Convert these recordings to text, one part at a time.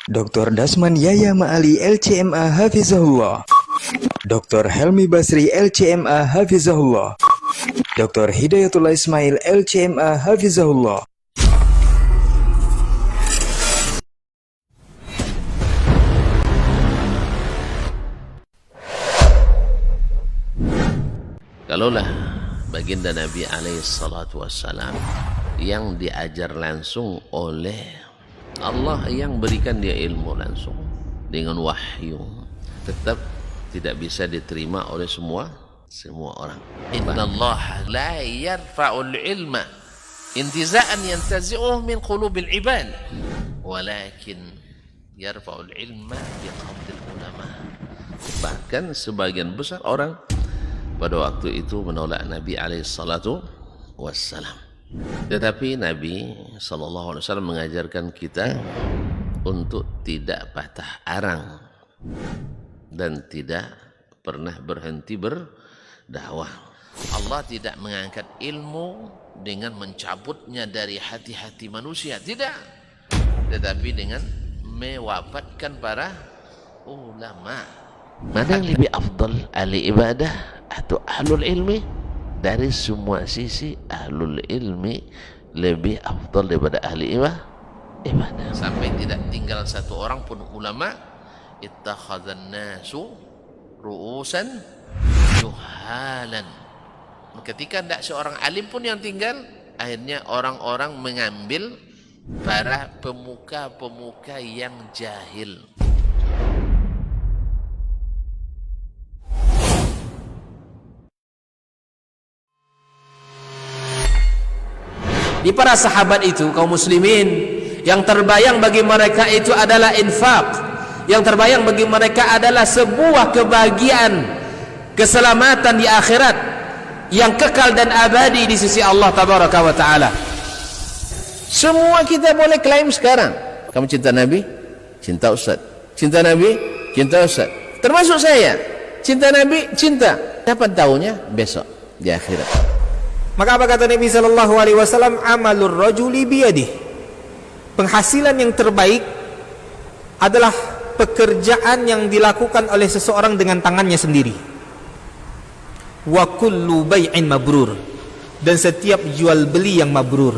Dr. Dasman Yaya Ma'ali LCMA Hafizahullah, Dr. Helmi Basri LCMA Hafizahullah, Dr. Hidayatullah Ismail LCMA Hafizahullah. Kalaulah baginda Nabi alaihissalatu wassalam yang diajar langsung oleh Allah, yang berikan dia ilmu langsung dengan wahyu, tetap tidak bisa diterima oleh semua orang. Innallaha la yarfa'ul ilma intiza'an yantazi'uhu min qulubil ibad, walakin yarfa'ul ilma biqabdil ulama. Bahkan sebagian besar orang pada waktu itu menolak Nabi alaihissalatu wassalam. Tetapi Nabi SAW mengajarkan kita untuk tidak patah arang dan tidak pernah berhenti berdakwah. Allah tidak mengangkat ilmu dengan mencabutnya dari hati-hati manusia, tidak. Tetapi dengan mewafatkan para ulama. Mana yang lebih afdal, ahli ibadah atau ahlul ilmi? Dari semua sisi ahlul ilmi lebih afdal daripada ahli ibadah. Sampai tidak tinggal satu orang pun ulama. Ittakhadhan nasu ru'usan juhalan. Ketika tidak seorang alim pun yang tinggal, akhirnya orang-orang mengambil para pemuka-pemuka yang jahil. Di para sahabat itu, kaum muslimin, yang terbayang bagi mereka itu adalah infak, yang terbayang bagi mereka adalah sebuah kebahagiaan, keselamatan di akhirat yang kekal dan abadi di sisi Allah tabaraka wa ta'ala. Semua kita boleh klaim sekarang, kamu cinta Nabi, cinta Ustaz. Cinta Nabi, cinta Ustaz. Termasuk saya, cinta Nabi, cinta. Kapan tahunya? Besok di akhirat. Maka apa kata Nabi sallallahu alaihi wasallam? Amalur rajuli biyadih. Penghasilan yang terbaik adalah pekerjaan yang dilakukan oleh seseorang dengan tangannya sendiri. Wa kullu bai'in mabrur. Dan setiap jual beli yang mabrur.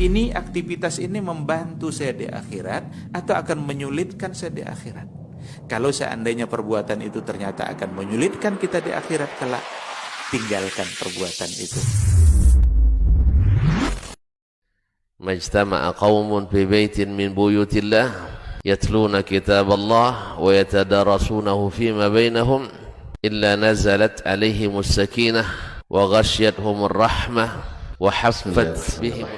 Ini aktivitas ini membantu saya di akhirat atau akan menyulitkan saya di akhirat? Kalau seandainya perbuatan itu ternyata akan menyulitkan kita di akhirat kelak, tinggalkan perbuatan itu. Majtama'a qaumun fi baitin min buyutillah yatluna kitaballah wa yatadarasunahu fima bainahum illa nazalat alaihimus sakinah wa ghashiyatuhumur rahmah wa haffat bihim.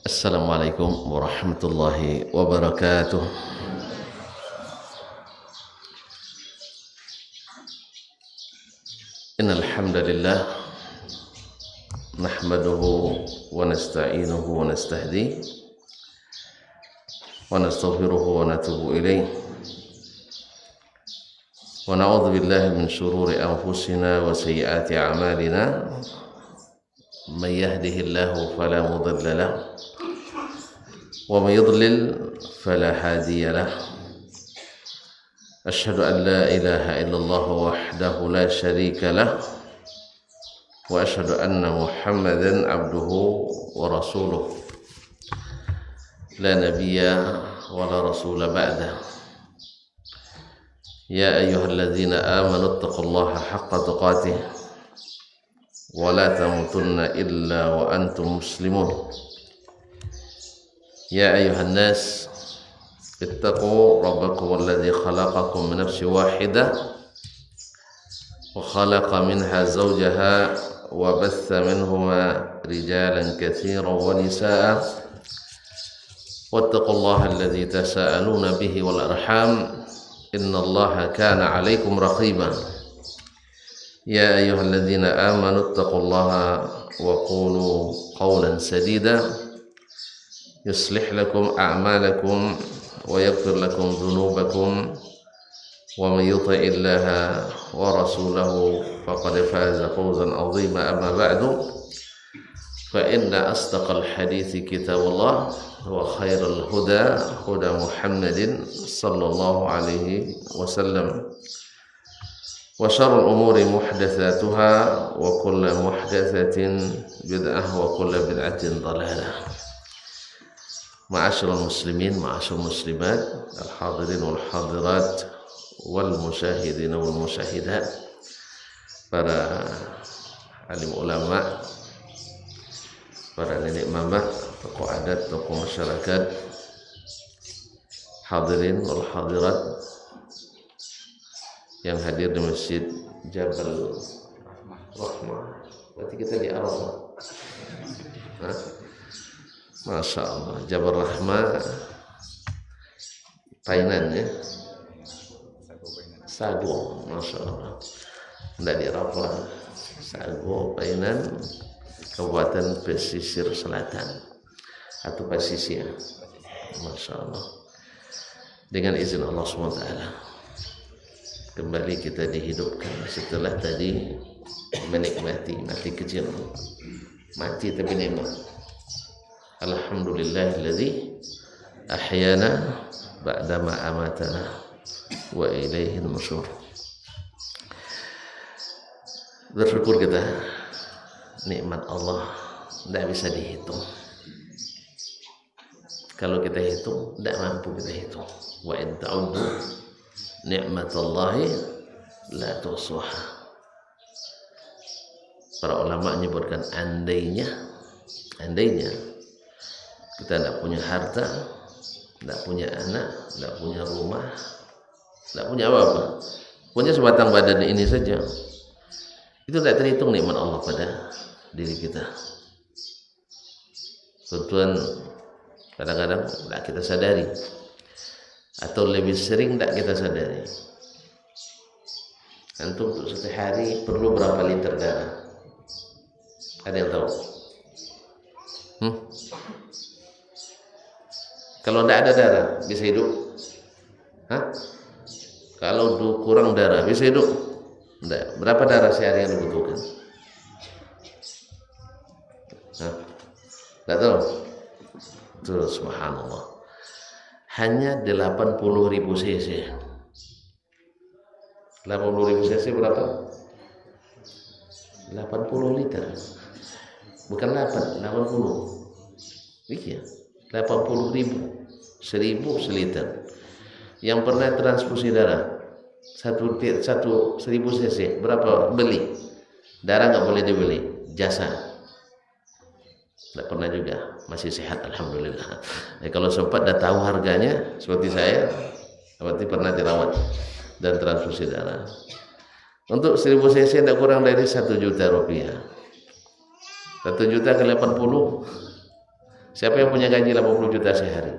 Assalamualaikum warahmatullahi wabarakatuh. Innal hamdalillah nahmaduhu wa nasta'inuhu wa nastahdihi wa nastaghfiruhu wa natubu ilayh wa na'udzu billahi min shururi anfusina wa sayyiati a'malina may yahdihillahu fala mudilla lahu wa may yudlil fala hadiya lahu. Asyhadu an la ilaha illallah wahdahu la syarika lah wa asyhadu anna Muhammadan abduhu wa rasuluh la nabiyya wa la rasula ba'dah. Ya ayyuhalladzina amanu taqullaha haqqa tuqatih wa la tamutunna illa wa antum muslimun. Ya ayyuhan nas اتقوا ربكم الذي خلقكم من نفس واحدة وخلق منها زوجها وبث منهما رجالا كثيرا ونساء واتقوا الله الذي تساءلون به والأرحام إن الله كان عليكم رقيبا. يا أيها الذين آمنوا اتقوا الله وقولوا قولا سديدا يصلح لكم أعمالكم ويغفر لكم ذنوبكم ومن يطع الله ورسوله فقد فاز فوزا عظيما. أما بعد فإن أصدق الحديث كتاب الله وخير الهدى هدى محمد صلى الله عليه وسلم وشر الأمور محدثاتها وكل محدثة بدعة وكل بدعة ضلالة. معاشر المسلمين معاشر المسلمات الحاضرين والحاضرات والمشاهدين والمشاهدات, para alim ulama, para nenek mama, tokoh adat, tokoh masyarakat, hadirin wal hadirat yang hadir di Masjid Jabal Rahmah. Berarti kita di Arafah. Masya Allah, Jabal Rahmah Painan ya, Sago, Masya Allah. Tidak di Arafah, Sago, Painan, Kabupaten Pesisir Selatan atau Pasisir. Masya Allah. Dengan izin Allah SWT, kembali kita dihidupkan setelah tadi menikmati mati kecil, mati tapi nikmat. Alhamdulillahilladzi ahyana ba'dama amatana wa ilaihin nusyur. Bersyukur kita, nikmat Allah tidak bisa dihitung. Kalau kita hitung, tidak mampu kita hitung. Wa in ta'uddu ni'matallahi la tuhsuha. Para ulama menyebutkan andainya kita tidak punya harta, tidak punya anak, tidak punya rumah, tidak punya apa-apa, punya sebatang badan ini saja, itu tidak terhitung nikmat Allah pada diri kita. Tentuan kadang-kadang tidak kita sadari, atau lebih sering tidak kita sadari. Antum untuk setiap hari perlu berapa liter darah? Ada yang tahu? Kalau tidak ada darah bisa hidup? Kalau kurang darah bisa hidup? Tidak. Berapa darah sehari yang dibutuhkan? Tidak tahu? Terus subhanallah, hanya 80.000 cc. 80.000 cc berapa? 80 liter. Bukan 8, 80. Iya, 80.000. 1.000 seliter. Yang pernah transfusi darah 1.000 cc berapa beli? Darah nggak boleh dibeli, jasa. Tidak pernah juga, masih sehat alhamdulillah. Kalau sempat dah tahu harganya seperti saya, berarti pernah dirawat dan transfusi darah. Untuk 1.000 cc tidak kurang dari 1 juta rupiah. 1 juta ke 80. Siapa yang punya gaji 80 juta sehari?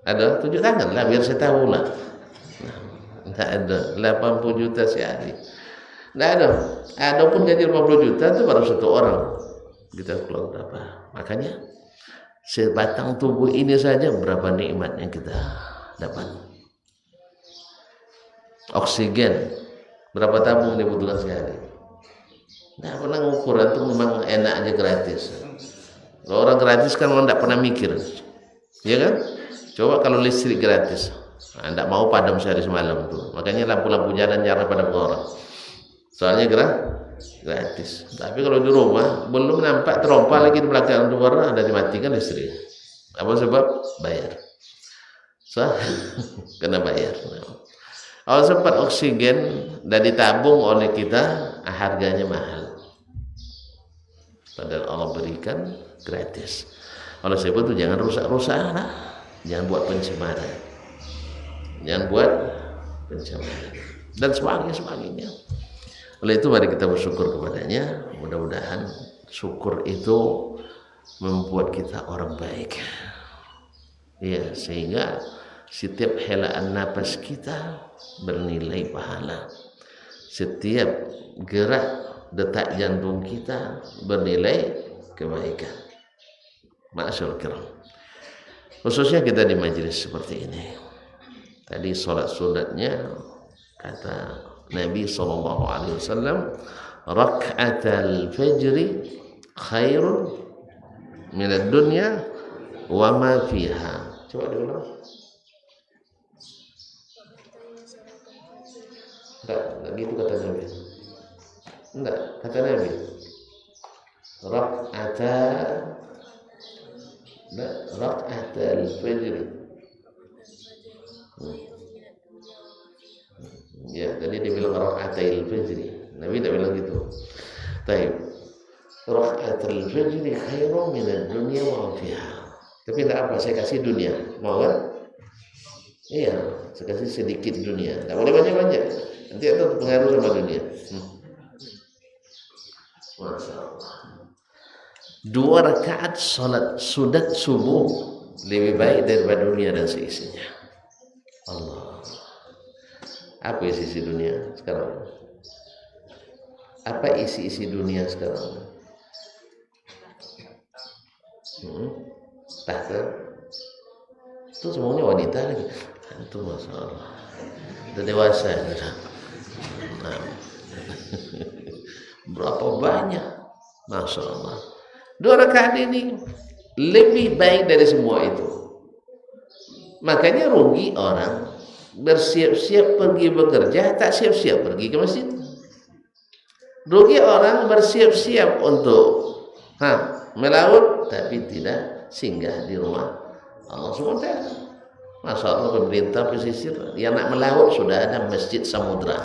Ada? Tunjuk tangan lah biar saya tahu lah. Tidak ada 80 juta sehari. Tidak ada. Ada pun gaji 50 juta itu baru satu orang. Kita keluar berapa? Makanya sebatang tubuh ini saja berapa nikmat yang kita dapat. Oksigen berapa tabung dibutuhkan sehari? Nah, pernah ngukur itu memang enak aja gratis. Kalau orang gratis kan orang tidak pernah mikir, ya kan? Coba kalau listrik gratis, tidak mau padam sehari semalam tuh. Makanya lampu-lampu jalan jarang pada orang. Soalnya gratis. Tapi kalau di rumah belum nampak terompa lagi di belakang luar ada dimatikan listrik. Apa sebab? Bayar. Kena bayar. Kalau sempat oksigen dan ditabung oleh kita, harganya mahal. Padahal Allah berikan gratis. Oleh sebab itu jangan rusak-rusak, jangan buat pencemaran, dan sebagainya. Oleh itu mari kita bersyukur kepadanya. Mudah-mudahan syukur itu membuat kita orang baik. Ya, sehingga setiap helaan napas kita bernilai pahala. Setiap gerak detak jantung kita bernilai kebaikan. Ma'asyarul kiram. Khususnya kita di majelis seperti ini. Tadi sholat sunatnya kata Nabi SAW, rak'atal fajri khairun minad dunya wa ma fiha. Coba diulang. Enggak gitu kata Nabi. Enggak, kata Nabi. Rak'atal fajr. Ya, tadi dia bilang rak'atal fajr. Nabi tak bilang gitu. Baik. Rak'atal fajr khairun minad dunya wa fiha. Tapi enggak apa, saya kasih dunia. Mau kan? Iya, saya kasih sedikit dunia. Tak boleh banyak-banyak. Nanti ada pengaruh sama dunia. Masya Allah. 2 rakaat salat sunat subuh lebih baik daripada dunia dan seisinya. Allah. Apa isi dunia sekarang? Apa isi dunia sekarang? Tahta. Itu semuanya wanita lagi. Itu masalah. Udah dewasa ya. Nah. Berapa banyak? Masya Allah. 2 rakaat ini lebih baik dari semua itu. Makanya rugi orang bersiap-siap pergi bekerja, tak siap-siap pergi ke masjid. Rugi orang bersiap-siap untuk melaut, tapi tidak singgah di rumah Allah SWT. Masya Allah, pemerintah pesisir yang nak melaut sudah ada masjid samudra.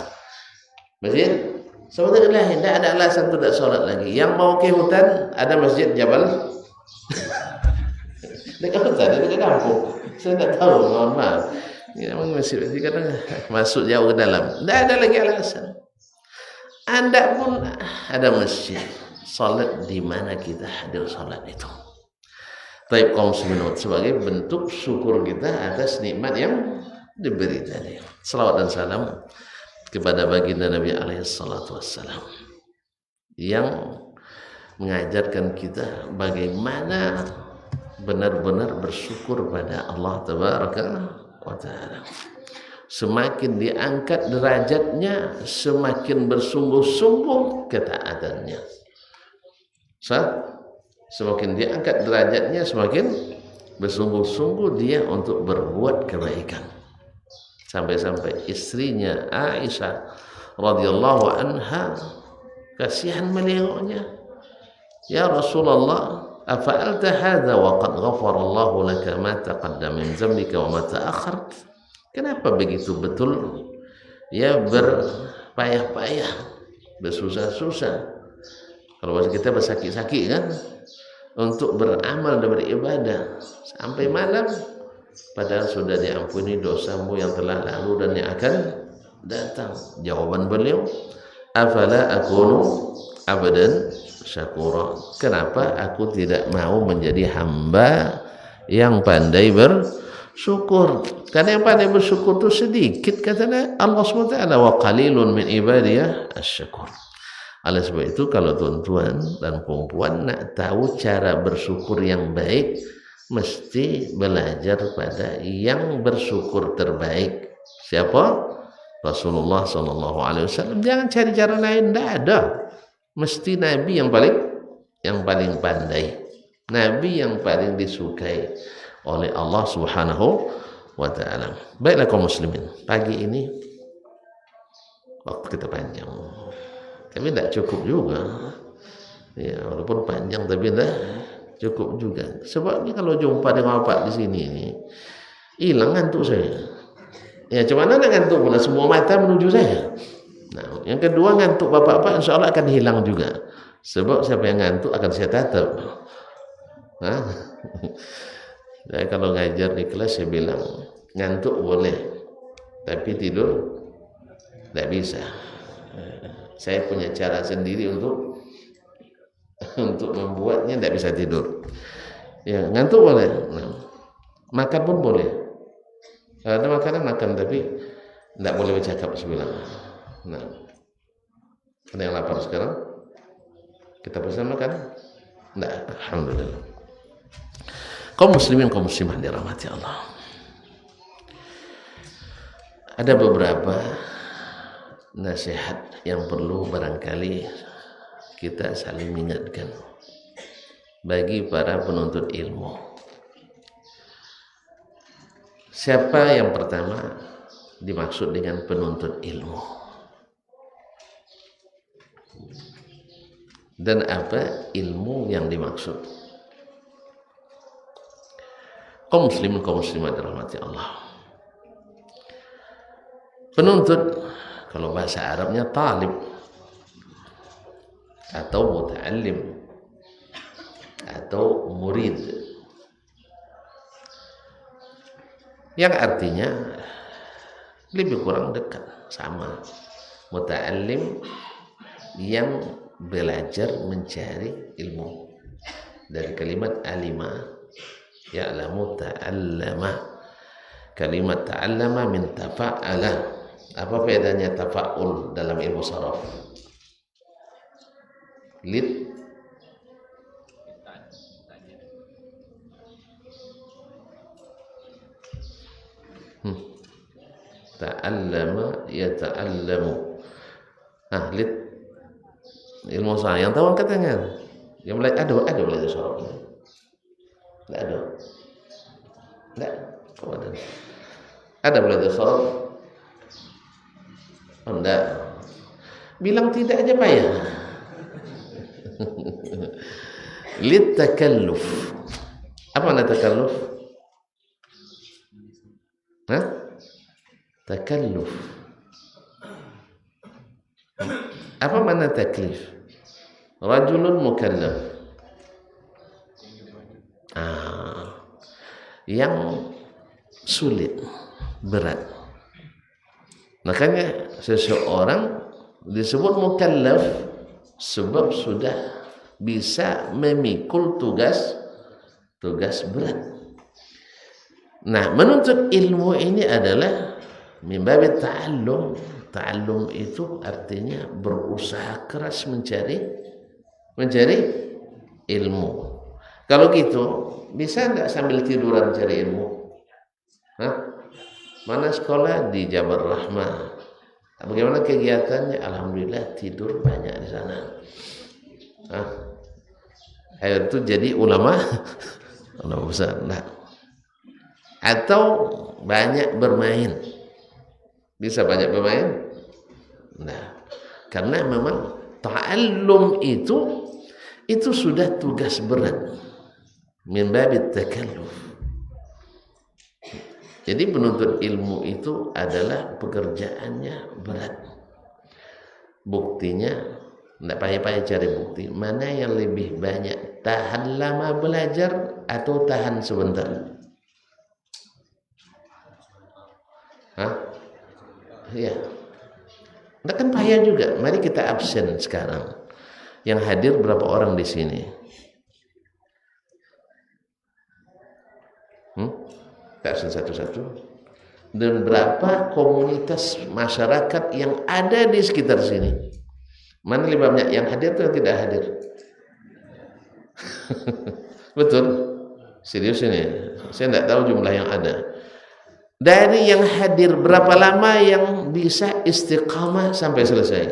Masjid samudra lain, tidak ada alasan untuk tidak sholat lagi. Yang mau ke hutan ada masjid Jabal dekat hutan, dekat kampung. Saya tidak tahu, mohon maaf. Ya, masjid kadang masuk jauh ke dalam. Tidak ada lagi alasan. Anda pun ada masjid. Sholat di mana kita hadir sholat itu. Taib kaum muslimin, sebagai bentuk syukur kita atas nikmat yang diberi tadi. Salawat dan salam kepada baginda Nabi alaihi salatu wassalam yang mengajarkan kita bagaimana benar-benar bersyukur pada Allah tabaraka wa taala. Semakin diangkat derajatnya, semakin bersungguh-sungguh ketaatannya. Semakin diangkat derajatnya, semakin bersungguh-sungguh dia untuk berbuat kebaikan. Sampai-sampai istrinya Aisyah radhiyallahu anha kasihan melihatnya. Ya Rasulullah, afa'alta hadza wa qad ghafara Allah laka ma taqaddama min dzambika wa ma ta'akhkhar? Kenapa begitu betul ya berpayah-payah, bersusah-susah? Kalau bahasa kita bersakit-sakit kan, untuk beramal dan beribadah sampai malam, padahal sudah diampuni dosamu yang telah lalu dan yang akan datang. Jawaban beliau, afala akunu abadan syakura. Kenapa aku tidak mau menjadi hamba yang pandai bersyukur? Karena yang pandai bersyukur itu sedikit, katanya Allah SWT, wa qalilun min ibadiyah asyakur. Oleh sebab itu, kalau tuan-tuan dan perempuan nak tahu cara bersyukur yang baik, mesti belajar pada yang bersyukur terbaik. Siapa? Rasulullah SAW. Jangan cari cara lain, tidak ada. Mesti Nabi yang paling pandai, Nabi yang paling disukai oleh Allah Subhanahu wa Ta'ala. Baiklah kaum muslimin, pagi ini waktu kita panjang, tapi tidak cukup juga. Ya, walaupun panjang tapi tidak cukup juga. Sebab ini kalau jumpa dengan bapak di sini ini, hilang ngantuk saya. Ya, cuman nak ngantuk pula, semua mata menuju saya. Nah, yang kedua, ngantuk bapak-bapak insya Allah akan hilang juga. Sebab siapa yang ngantuk akan saya tatap. Nah, saya kalau ngajar di kelas saya bilang ngantuk boleh, tapi tidur tidak bisa. Saya punya cara sendiri untuk membuatnya tidak bisa tidur. Ya, ngantuk boleh, makan pun boleh. Ada makanan makan, tapi tidak boleh bercakap sebilang. Nah, ada yang lapar sekarang? Kita pesan makan? Tidak, alhamdulillah. Kaum muslimin, kaum muslimah dirahmati Allah. Ada beberapa nasihat yang perlu barangkali kita saling mengingatkan bagi para penuntut ilmu. Siapa yang pertama dimaksud dengan penuntut ilmu? Dan apa ilmu yang dimaksud? Kaum muslimin, kaum muslimat dirahmati Allah. Penuntut, kalau bahasa Arabnya talib atau muta'allim atau murid, yang artinya lebih kurang dekat sama muta'allim yang belajar mencari ilmu, dari kalimat alima ya'lamu ta'allama. Kalimat ta'allama min tafa'ala. Apa bedanya tafa'ul dalam ilmu saraf? Lid ta'allama yata'allamu. Lid ilmu saraf. Yang tahu angkat tangan. Yang belajar ada belajar saraf. Tidak ada. Tidak. Kok ada? Ada belajar saraf? Oh, enggak. Bilang tidak aja payah. Lit takalluf. Apa makna takalluf? Takalluf. Apa makna taklif? Rajulun mukallaf. Yang sulit, berat. Makanya seseorang disebut mukallaf sebab sudah bisa memikul tugas berat. Nah, menuntut ilmu ini adalah mimbabi ta'allum. Ta'allum itu artinya berusaha keras mencari ilmu. Kalau gitu, bisa enggak sambil tiduran cari ilmu? Mana sekolah di Jabar Rahmah? Bagaimana kegiatannya? Alhamdulillah tidur banyak di sana. Itu jadi ulama besar. Nah. Atau banyak bermain. Bisa banyak bermain? Nah, karena memang ta'allum itu sudah tugas berat. Min babit takalluf. Jadi penuntut ilmu itu adalah pekerjaannya berat. Buktinya, tidak payah-payah cari bukti. Mana yang lebih banyak, tahan lama belajar atau tahan sebentar? Ya, tidak kan payah juga. Mari kita absen sekarang. Yang hadir berapa orang di sini? Absen satu-satu. Dan berapa komunitas masyarakat yang ada di sekitar sini? Mana lebih banyak yang hadir atau tidak hadir? Betul? Serius ini? Saya tidak tahu jumlah yang ada. Dari yang hadir, berapa lama yang bisa istiqamah sampai selesai?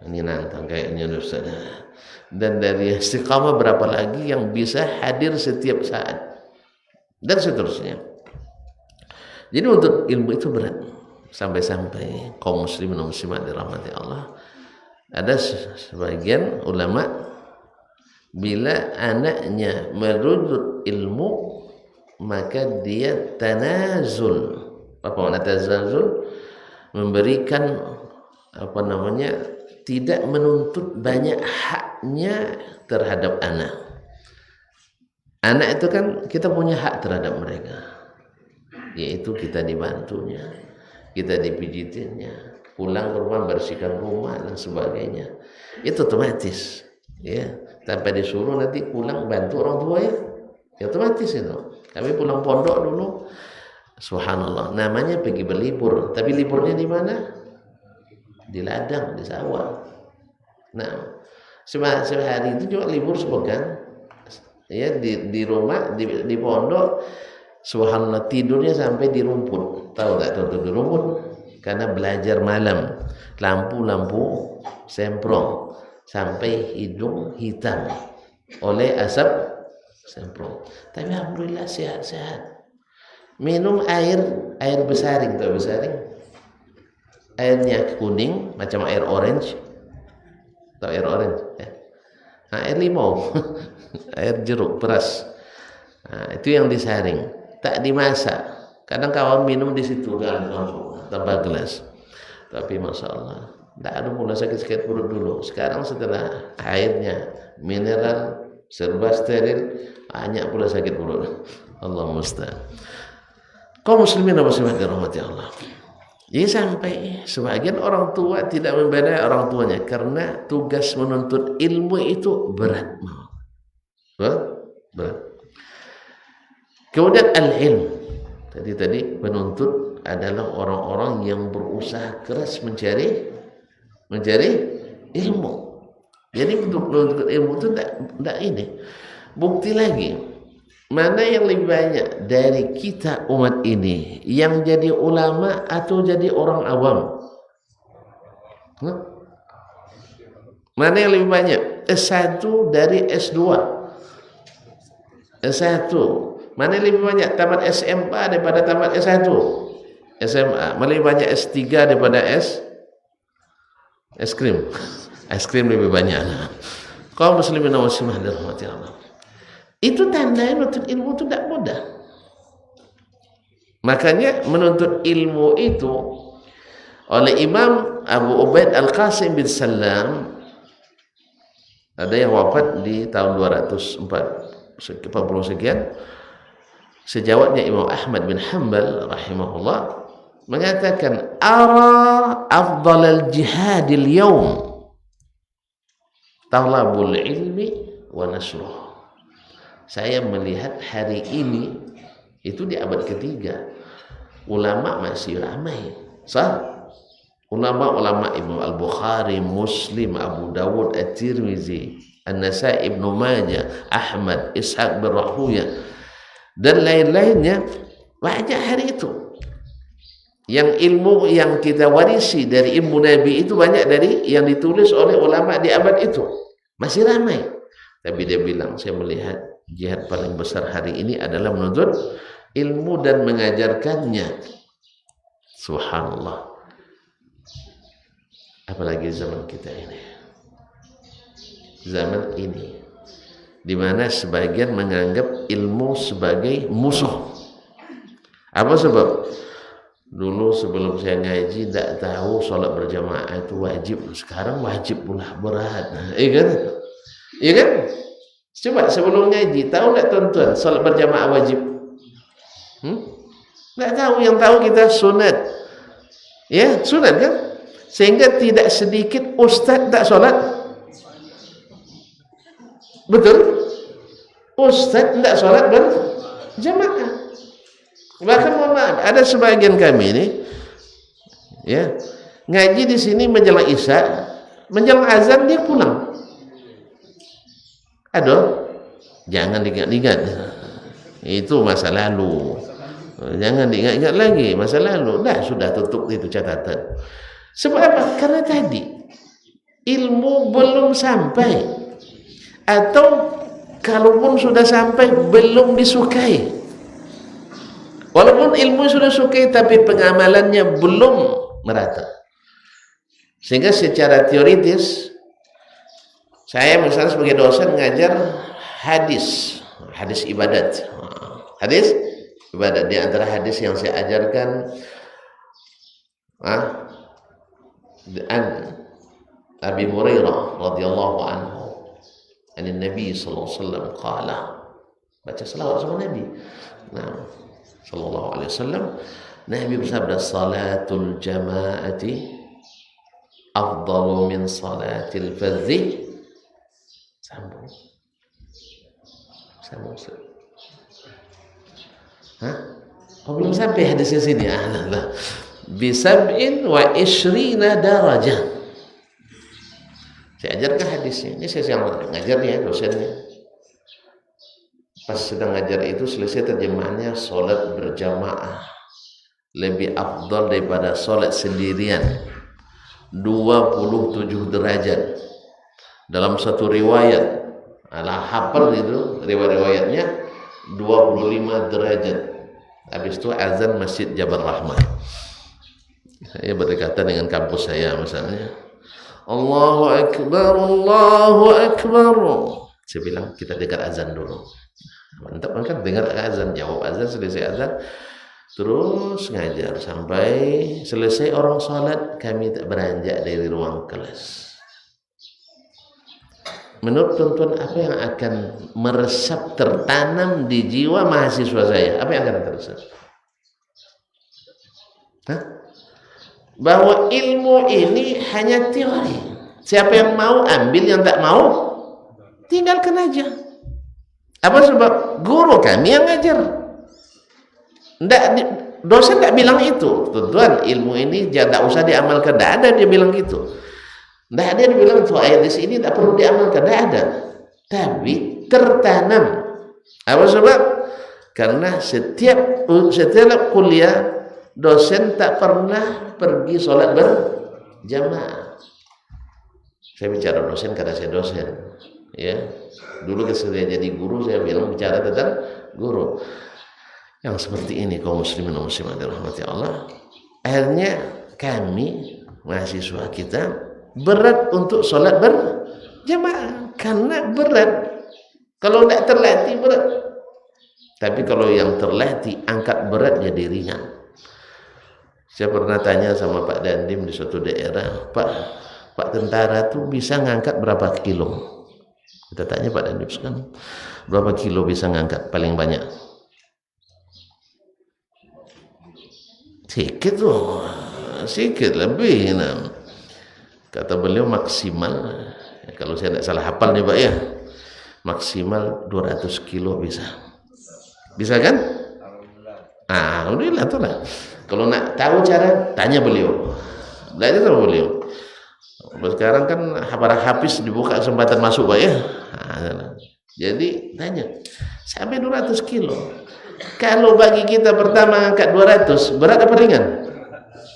Ini nantang kayaknya Ustaz. Dan dari istiqamah berapa lagi yang bisa hadir setiap saat? Dan seterusnya. Jadi untuk ilmu itu berat. Sampai-sampai kaum muslimin dan muslimat dirahmati Allah, ada sebagian ulama bila anaknya menuntut ilmu maka dia tanazul. Apa makna tanazul? Memberikan tidak menuntut banyak haknya terhadap anak. Anak itu kan kita punya hak terhadap mereka, yaitu kita dibantunya, kita dipijitinnya, pulang ke rumah bersihkan rumah dan sebagainya. Itu otomatis, ya. Tanpa disuruh nanti pulang bantu orang tua ya otomatis itu. Kami pulang pondok dulu, subhanallah, namanya pergi berlibur, tapi liburnya di mana? Di ladang, di sawah. Nah, sehari itu cuma libur sepekan. Ya, di rumah, di pondok, subhanallah tidurnya sampai di rumput. Tahu nggak tuh di rumput? Karena belajar malam. lampu-lampu semprong sampai hidung hitam oleh asap semprong. Tapi alhamdulillah sehat-sehat. Minum air besaring, tahu besaring? Airnya kuning macam air orange. Tahu air orange? Ya. Nah, air limau, air jeruk peras. Nah, itu yang disaring, tak dimasak. Kadang kawan minum di situ kan langsung tanpa gelas. Tapi masya Allah, tidak ada pula sakit-sakit perut dulu. Sekarang setelah airnya mineral serba steril, banyak pula sakit perut. Allah musta'an. Kaum muslimin dan muslimat dirahmati Allah. Jadi sampai sebagian orang tua tidak membela orang tuanya karena tugas menuntut ilmu itu berat. Berat. Kemudian al-ilm. Tadi penuntut adalah orang-orang yang berusaha keras mencari ilmu. Jadi untuk menuntut ilmu itu tidak ini. Bukti lagi, mana yang lebih banyak dari kita umat ini yang jadi ulama atau jadi orang awam? Mana yang lebih banyak? S1 dari S2. S1. Mana yang lebih banyak tamat SMP daripada tamat S1? SMA. Mana lebih banyak S3 daripada es krim? Es krim lebih banyak. Kaum muslimin dan muslimat dirahmati Allah. Itu tanda menuntut ilmu itu tidak mudah. Makanya menuntut ilmu itu oleh Imam Abu Ubaid Al-Qasim bin Salam, ada yang wafat di tahun 240 sekian. Sejawabnya Imam Ahmad bin Hanbal rahimahullah mengatakan, ara afdalal jihadil yawm talabul ilmi wa nasruh. Saya melihat hari ini itu di abad ketiga ulama masih ramai. Ulama-ulama Imam Al-Bukhari, Muslim, Abu Dawud, At-Tirmizi, An-Nasai, Ibnu Majah, Ahmad, Ishaq bin Rahuyah dan lain-lainnya banyak hari itu. Yang ilmu yang kita warisi dari ilmu Nabi itu banyak dari yang ditulis oleh ulama di abad itu. Masih ramai. Tapi dia bilang, saya melihat jihad paling besar hari ini adalah menuntut ilmu dan mengajarkannya. Subhanallah. Apalagi zaman kita ini. Zaman ini di mana sebagian menganggap ilmu sebagai musuh. Apa sebab? Dulu sebelum saya ngaji tidak tahu sholat berjamaah itu wajib. Sekarang wajib pula, berat. Iya kan? Iya kan? Coba sebelum ngaji tahu nggak tuan-tuan sholat berjamaah wajib? Nggak tahu. Yang tahu kita sunat. Ya sunat kan? Sehingga tidak sedikit ustaz tak sholat. Betul? Ustaz tidak sholat berjamaah. Bahkan mohon maaf, ada sebagian kami ini, ya ngaji di sini menjelang isya, menjelang azan dia pulang. Aduh, jangan diingat-ingat. Itu masa lalu. Jangan diingat-ingat lagi masa lalu. Dah sudah tutup itu catatan. Sebab apa? Karena tadi ilmu belum sampai. Atau kalaupun sudah sampai belum disukai. Walaupun ilmu sudah sukai tapi pengamalannya belum merata. Sehingga secara teoritis saya misalnya sebagai dosen mengajar hadis ibadat. Hadis ibadat di antara hadis yang saya ajarkan an Abi Hurairah radhiyallahu anhu dari Nabi sallallahu alaihi wasallam qala, baca selawat sama Nabi. Nah, sallallahu alaihi wasallam, Nabi bersabda, salatul jamaati afdalu min salatil fardhi. Sambung. Oh, belum sampai hadisnya sini. Bisab'in wa ishrina darajah. Saya ajarkan hadisnya. Ini saya sedang ngajarnya, dosennya. Pas sedang ngajar itu selesai terjemahannya, solat berjamaah lebih afdal daripada solat sendirian. 27 derajat. Dalam satu riwayat, ala hafal itu riwayat-riwayatnya 25 derajat. Habis itu azan Masjid Jabal Rahmah. Saya berdekatan dengan kampus saya misalnya. Allahu Akbar, Allahu Akbar. Saya bilang kita dengar azan dulu. Mantap kan, dengar azan, jawab azan, selesai azan, terus ngajar sampai selesai orang sholat. Kami tak beranjak dari ruang kelas. Menurut tuan-tuan, apa yang akan meresap tertanam di jiwa mahasiswa saya? Apa yang akan teresap? Hah? Bahwa ilmu ini hanya teori. Siapa yang mau ambil, yang tak mau tinggalkan aja. Apa sebab? Guru kami yang ngajar. Dosen tak bilang itu. Tuan-tuan, ilmu ini tidak usah diamalkan. Tidak ada dia bilang gitu. Tidak ada dia bilang itu ayat di sini tak perlu diamalkan. Tidak ada. Tapi tertanam. Apa sebab? Karena setiap kuliah dosen tak pernah pergi sholat berjamaah. Saya bicara dosen karena saya dosen. Ya, dulu ketika jadi guru saya bilang bicara tentang guru. Yang seperti ini kaum muslimin dan muslimat dirahmati Allah. Akhirnya kami mahasiswa kita berat untuk sholat berjamaah karena berat. Kalau tidak terlatih berat. Tapi kalau yang terlatih angkat berat jadi ringan. Saya pernah tanya sama Pak Dandim di suatu daerah, Pak tentara tuh bisa ngangkat berapa kilo? Kita tanya Pak Dandim sekarang, berapa kilo bisa ngangkat paling banyak? Sedikit tuh, sedikit lebih. Nah. Kata beliau maksimal, ya, kalau saya tidak salah hafal nih Pak ya, maksimal 200 kilo bisa. Bisa kan? Alhamdulillah tuh lah. Kalau nak tahu cara, tanya beliau. Belajar sama beliau. Sekarang kan para hafiz dibuka kesempatan masuk Pak ya. Jadi tanya, sampai 200 kilo. Kalau bagi kita pertama angkat 200, berat apa ringan?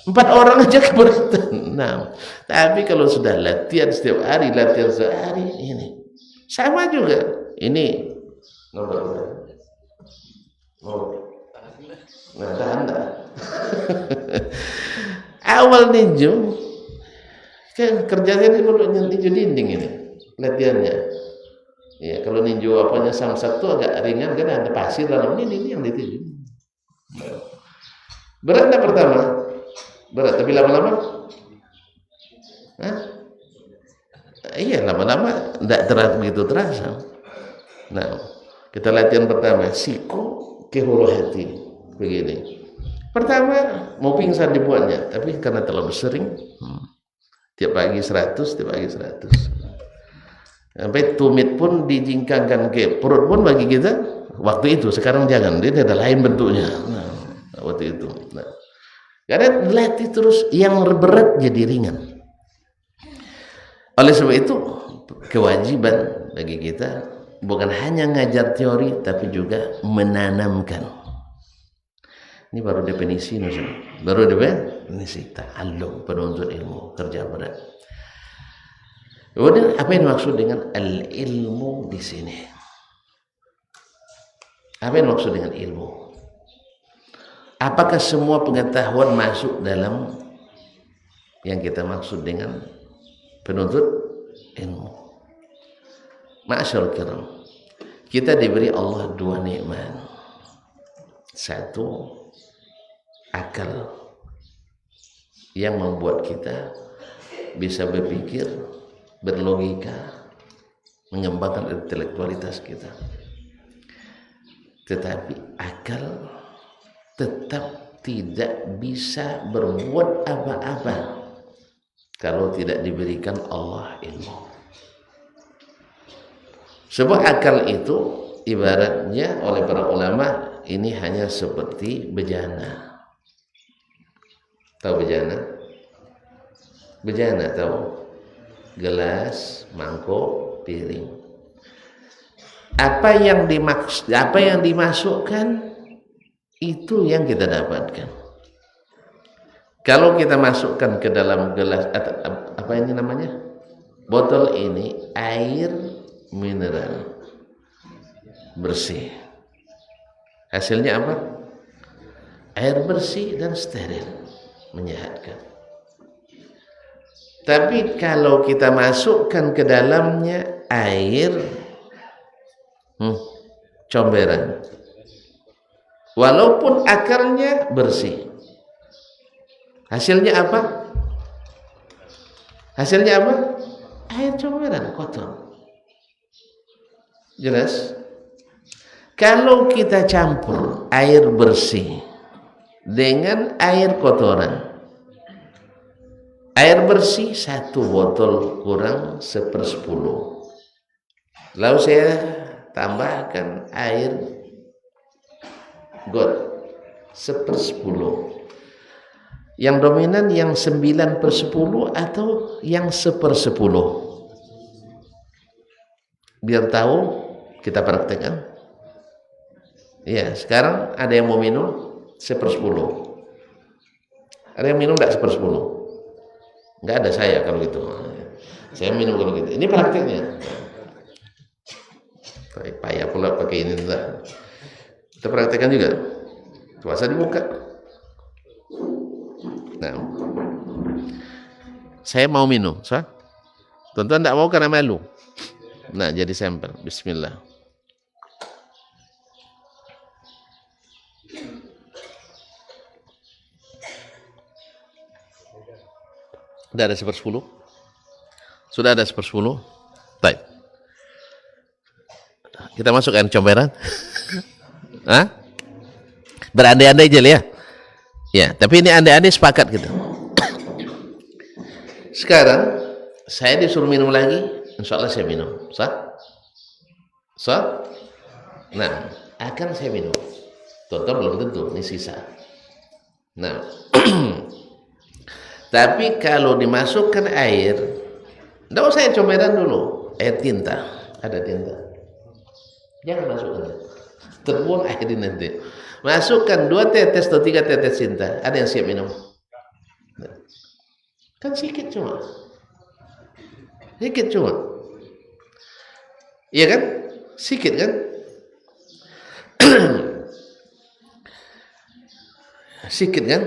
4 orang aja keberatan. Nah, tapi kalau sudah latihan setiap hari, latihan sehari, ini sama juga. Ini nomor nah, tahan tak? Awal ninju kan kerjanya ini perlu ninju dinding ini latihannya. Ya, kalau ninju apanya samsak tuh agak ringan kan, ada pasir dalam ini yang ditinju. Berat tak pertama? Berat, tapi lama-lama? Iya, lama-lama tidak begitu terasa. Nah, kita latihan pertama, siku ke hulu hati. Begini. Pertama, mau pingsan dibuatnya, tapi karena terlalu sering, tiap pagi 100, tiap pagi 100. Sampai tumit pun dijingkangkan ke perut pun bagi kita waktu itu. Sekarang jangan, dia ada lain bentuknya. Nah, waktu itu. Nah, karena latih terus, yang berat jadi ringan. Oleh sebab itu, kewajiban bagi kita bukan hanya ngajar teori, tapi juga menanamkan. Ini baru definisi, baru definisi ta'allum, penuntut ilmu, kerja berat. Kemudian apa yang dimaksud dengan al-ilmu di sini? Apa yang dimaksud dengan ilmu? Apakah semua pengetahuan masuk dalam yang kita maksud dengan penuntut ilmu? Ma'asyarul kiram, kita diberi Allah 2 nikmat. Satu, akal yang membuat kita bisa berpikir, berlogika, mengembangkan intelektualitas kita. Tetapi akal tetap tidak bisa berbuat apa-apa kalau tidak diberikan Allah ilmu. Sebab akal itu ibaratnya oleh para ulama ini hanya seperti bejana. Tahu bejana? Bejana tahu? Gelas, mangkok, piring. Apa yang dimasukkan itu yang kita dapatkan. Kalau kita masukkan ke dalam gelas, apa ini namanya? Botol ini air mineral bersih. Hasilnya apa? Air bersih dan steril, menyehatkan. Tapi kalau kita masukkan ke dalamnya air comberan, walaupun akarnya bersih, hasilnya apa? Hasilnya apa? Air comberan, kotor. Jelas? Kalau kita campur air bersih dengan air kotoran, air bersih 1 botol kurang 1/10. Lalu saya tambahkan air got 1/10. Yang dominan yang 9/10 atau yang 1/10? Biar tahu, kita praktekkan. Ya, sekarang ada yang mau minum 1/10. Ada yang minum enggak 1/10? Enggak ada saya kalau gitu. Saya minum kalau gitu. Ini prakteknya. Payah pula pakai ini enggak. Kita praktekkan juga. Puasa dibuka. Nah, saya mau minum, sah? Tuan-tuan enggak mau karena malu. Nah, jadi sampel. Bismillah. Sudah ada 1/10? Sudah ada 1/10? Baik. Kita masuk air comberan. Hah? Berandai-andai aja ya. Ya, tapi ini andai-andai sepakat kita. Sekarang saya disuruh minum lagi, insya Allah saya minum. Sah? Sah? Nah, akan saya minum. Tonton belum tentu, ini sisa. Nah, tapi kalau dimasukkan air, tidak usah air comberan dulu, air tinta, ada tinta. Jangan masukkan, terbuang air ini nanti. Masukkan 2 tetes atau 3 tetes tinta. Ada yang siap minum? Kan sedikit cuma. Sedikit cuma. Iya kan? Sedikit kan? Sedikit kan?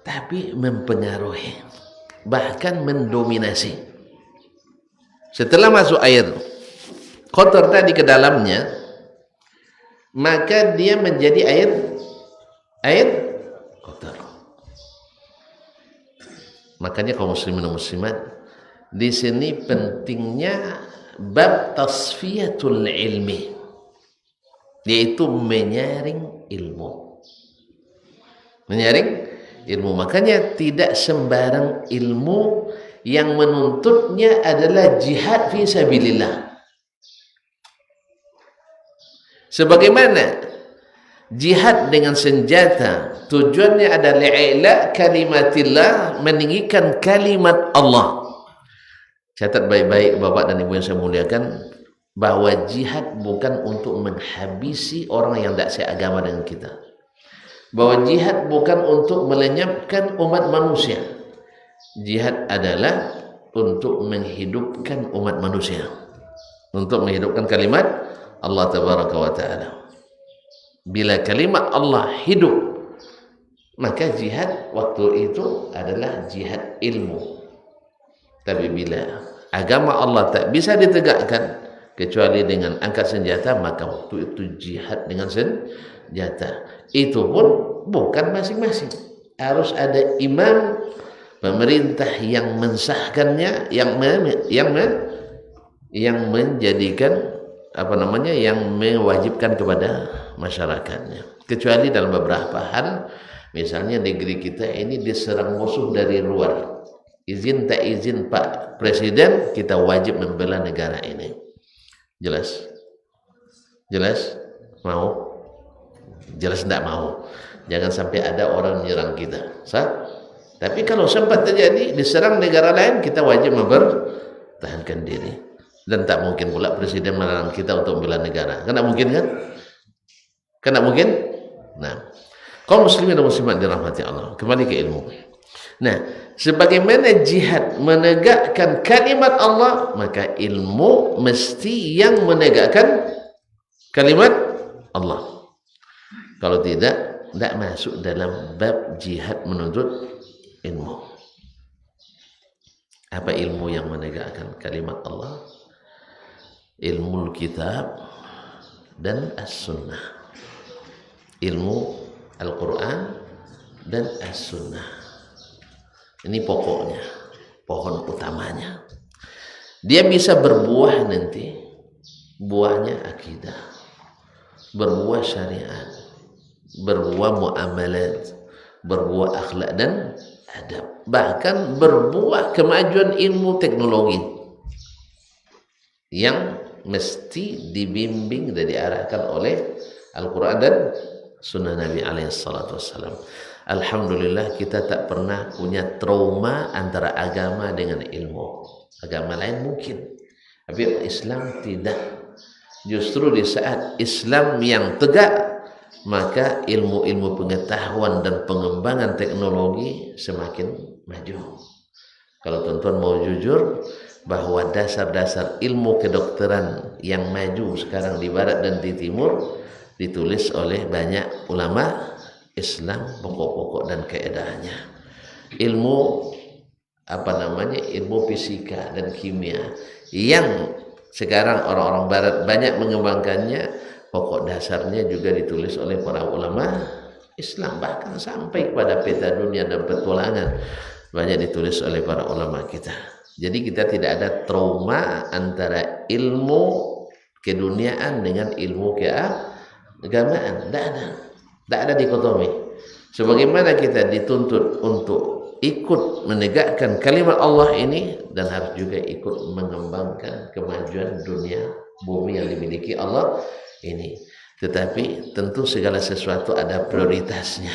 Tapi mempengaruhi, bahkan mendominasi. Setelah masuk air kotor tadi ke dalamnya, maka dia menjadi air kotor. Makanya kaum muslimin dan muslimat, di sini pentingnya bab tasfiyatul ilmi, yaitu menyaring ilmu. Menyaring ilmu. Makanya tidak sembarang ilmu yang menuntutnya adalah jihad fi sabilillah. Sebagaimana jihad dengan senjata tujuannya adalah i'la kalimatillah, meninggikan kalimat Allah. Catat baik-baik Bapak dan Ibu yang saya muliakan, bahwa jihad bukan untuk menghabisi orang yang tidak seagama dengan kita. Bahwa jihad bukan untuk melenyapkan umat manusia. Jihad adalah untuk menghidupkan umat manusia, untuk menghidupkan kalimat Allah tabaraka wa ta'ala. Bila kalimat Allah hidup, maka jihad waktu itu adalah jihad ilmu. Tapi bila agama Allah tak bisa ditegakkan kecuali dengan angkat senjata, maka waktu itu jihad dengan senjata. Itu pun bukan masing-masing, harus ada imam, pemerintah yang mensahkannya, yang menjadikan yang mewajibkan kepada masyarakatnya. Kecuali dalam beberapa hal, misalnya negeri kita ini diserang musuh dari luar, izin tak izin Pak Presiden, kita wajib membela negara ini. Jelas? Jelas? Mau? Jelas tidak mau. Jangan sampai ada orang menyerang kita. Sah? Tapi kalau sempat terjadi diserang negara lain, kita wajib mempertahankan diri. Dan tak mungkin pula presiden melarang kita untuk membela negara. Kan tak mungkin kan? Kan tak mungkin? Nah, kaum muslimin dan muslimat dirahmati Allah, kembali ke ilmu. Nah, sebagaimana jihad menegakkan kalimat Allah, maka ilmu mesti yang menegakkan kalimat Allah. Kalau tidak masuk dalam bab jihad menuntut ilmu. Apa ilmu yang menegakkan kalimat Allah? Ilmu kitab dan as-sunnah. Ilmu Al-Quran dan as-sunnah. Ini pokoknya, pohon utamanya. Dia bisa berbuah nanti, buahnya akidah, berbuah syariat, berbuah muamalat, berbuah akhlak dan adab, bahkan berbuah kemajuan ilmu teknologi yang mesti dibimbing dan diarahkan oleh Al-Quran dan Sunnah Nabi SAW. Alhamdulillah kita tak pernah punya trauma antara agama dengan ilmu. Agama lain mungkin, tapi Islam tidak. Justru di saat Islam yang tegak, maka ilmu-ilmu pengetahuan dan pengembangan teknologi semakin maju. Kalau tuan-tuan mau jujur, bahwa dasar-dasar ilmu kedokteran yang maju sekarang di barat dan di timur ditulis oleh banyak ulama Islam, pokok-pokok dan kaedahnya. Ilmu ilmu fisika dan kimia yang sekarang orang-orang barat banyak mengembangkannya, pokok dasarnya juga ditulis oleh para ulama Islam, bahkan sampai pada peta dunia dan petualangan banyak ditulis oleh para ulama kita. Jadi kita tidak ada trauma antara ilmu keduniaan dengan ilmu keagamaan. Tidak ada dikotomi. Sebagaimana kita dituntut untuk ikut menegakkan kalimat Allah ini, dan harus juga ikut mengembangkan kemajuan dunia bumi yang dimiliki Allah ini. Tetapi tentu segala sesuatu ada prioritasnya.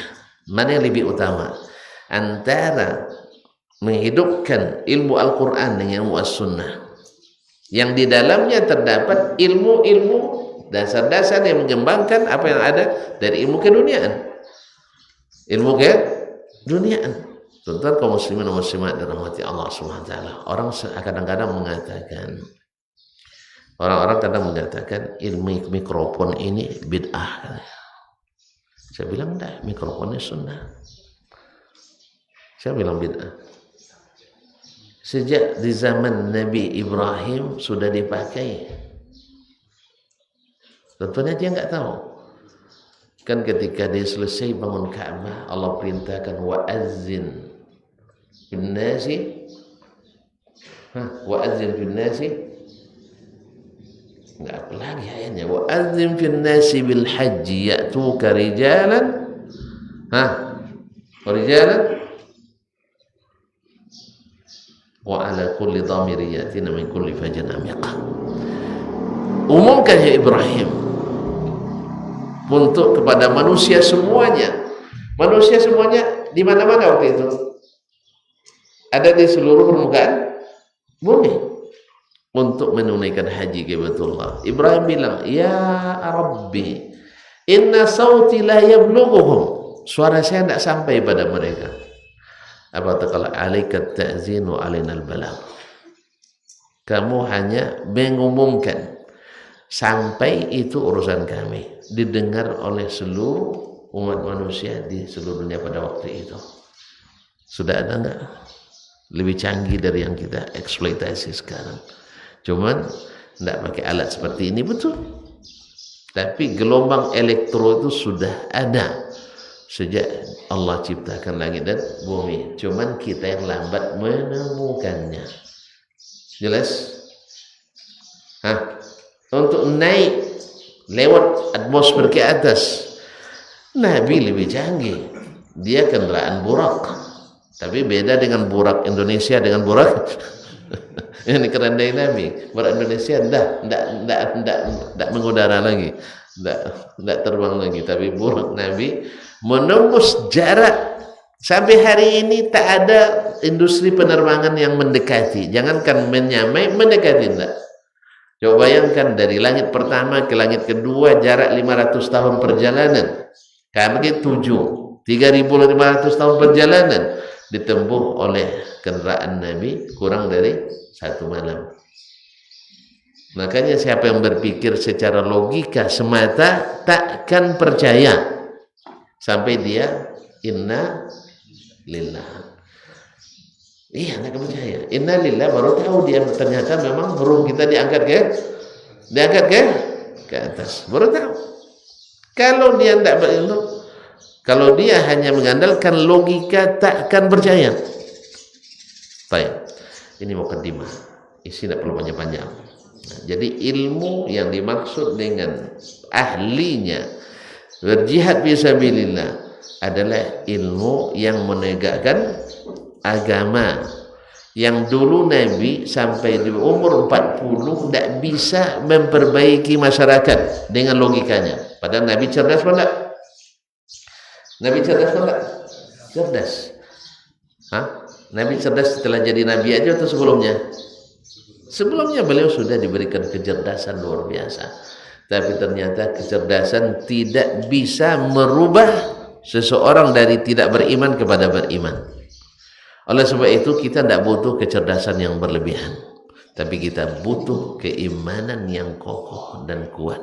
Mana yang lebih utama antara menghidupkan ilmu Al-Quran dengan ilmu As-Sunnah yang di dalamnya terdapat ilmu-ilmu dasar-dasar yang mengembangkan apa yang ada dari ilmu keduniaan. Ilmu keduniaan. Tuan-tuan kaum muslimin dan muslimat dirahmati Allah Subhanahu wa taala. Orang kadang-kadang mengatakan, orang-orang kadang mengatakan ilmu mikrofon ini bid'ah. Saya bilang enggak, mikrofonnya sunnah. Saya bilang bid'ah. Sejak di zaman Nabi Ibrahim sudah dipakai. Tentunya dia enggak tahu. Kan ketika dia selesai bangun Ka'bah, Allah perintahkan wa'azzin bin nasi. Wa'azzin bin nasi. Enggak apa lagi ayatnya. Wa'azzin bin nasi bil haji ya'tuka rijalan. Rijalan wa ala kulli dhamiri yatina min kulli fajrin amiqah. Umumkan ya Ibrahim untuk kepada manusia semuanya. Manusia semuanya di mana-mana waktu itu. Ada di seluruh permukaan bumi untuk menunaikan haji ke Baitullah. Ibrahim bilang, "Ya Rabbi, inna sauti la yablughuhum." Suara saya tidak sampai pada mereka. Apa kata alaikat ta'zinu alainal balagh. Kamu hanya mengumumkan, sampai itu urusan kami, didengar oleh seluruh umat manusia di seluruh dunia pada waktu itu. Sudah ada enggak lebih canggih dari yang kita eksploitasi sekarang? Cuman tidak pakai alat seperti ini, betul, tapi gelombang elektro itu sudah ada sejak Allah ciptakan langit dan bumi. Cuman kita yang lambat menemukannya. Jelas? Untuk naik lewat atmosfer ke atas, Nabi lebih canggih. Dia kendaraan burak, tapi beda dengan burak Indonesia dengan burak ini keren dari Nabi. Burak Indonesia tidak mengudara lagi, tidak terbang lagi, tapi burak Nabi menembus jarak. Sampai hari ini tak ada industri penerbangan yang mendekati. Jangankan menyamai, mendekati tidak. Coba bayangkan dari langit pertama ke langit kedua jarak 500 tahun perjalanan. Kami 3.500 tahun perjalanan. ditempuh oleh kendaraan Nabi kurang dari 1 malam. Makanya siapa yang berpikir secara logika semata takkan percaya sampai dia inna lillah. Iya, nggak percaya. Inna lillah baru tahu dia ternyata memang ruh kita diangkat ke atas. Baru tahu. Kalau dia tidak berilmu, kalau dia hanya mengandalkan logika takkan percaya. Baik. Ini mukaddimah. Isi tidak perlu panjang-panjang. Jadi ilmu yang dimaksud dengan ahlinya berjihad fisabilillah adalah ilmu yang menegakkan agama. Yang dulu Nabi sampai di umur 40 tidak bisa memperbaiki masyarakat dengan logikanya. Padahal Nabi cerdas enggak? Nabi cerdas enggak? Cerdas. Nabi cerdas setelah jadi Nabi aja atau sebelumnya? Sebelumnya beliau sudah diberikan kecerdasan luar biasa. Tapi ternyata kecerdasan tidak bisa merubah seseorang dari tidak beriman kepada beriman. Oleh sebab itu kita tidak butuh kecerdasan yang berlebihan. Tapi kita butuh keimanan yang kokoh dan kuat.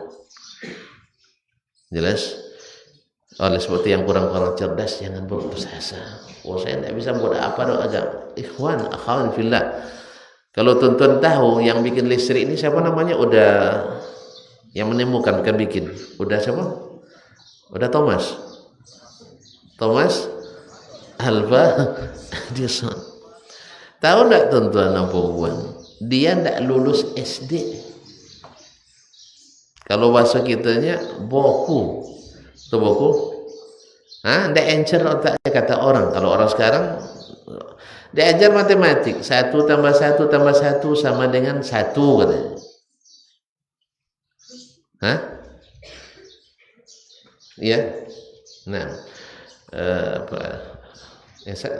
Jelas? Oleh sebab itu yang kurang-kurang cerdas jangan berputus asa. Oh saya tidak bisa buat apa dong agak. Ikhwan, akhwan fillah. Kalau tuan-tuan tahu yang bikin listrik ini siapa namanya? Udah yang menemukan kan bikin. Udah siapa? Udah Thomas Alva Edison. Tahu enggak tuan-tuan dan puan? Dia enggak lulus SD. Kalau bahasa kitanya boku. Itu boku. Enggak encer otaknya kata orang. Kalau orang sekarang diajar matematik 1 tambah 1 tambah 1 sama dengan 1 katanya. Iya. Nah,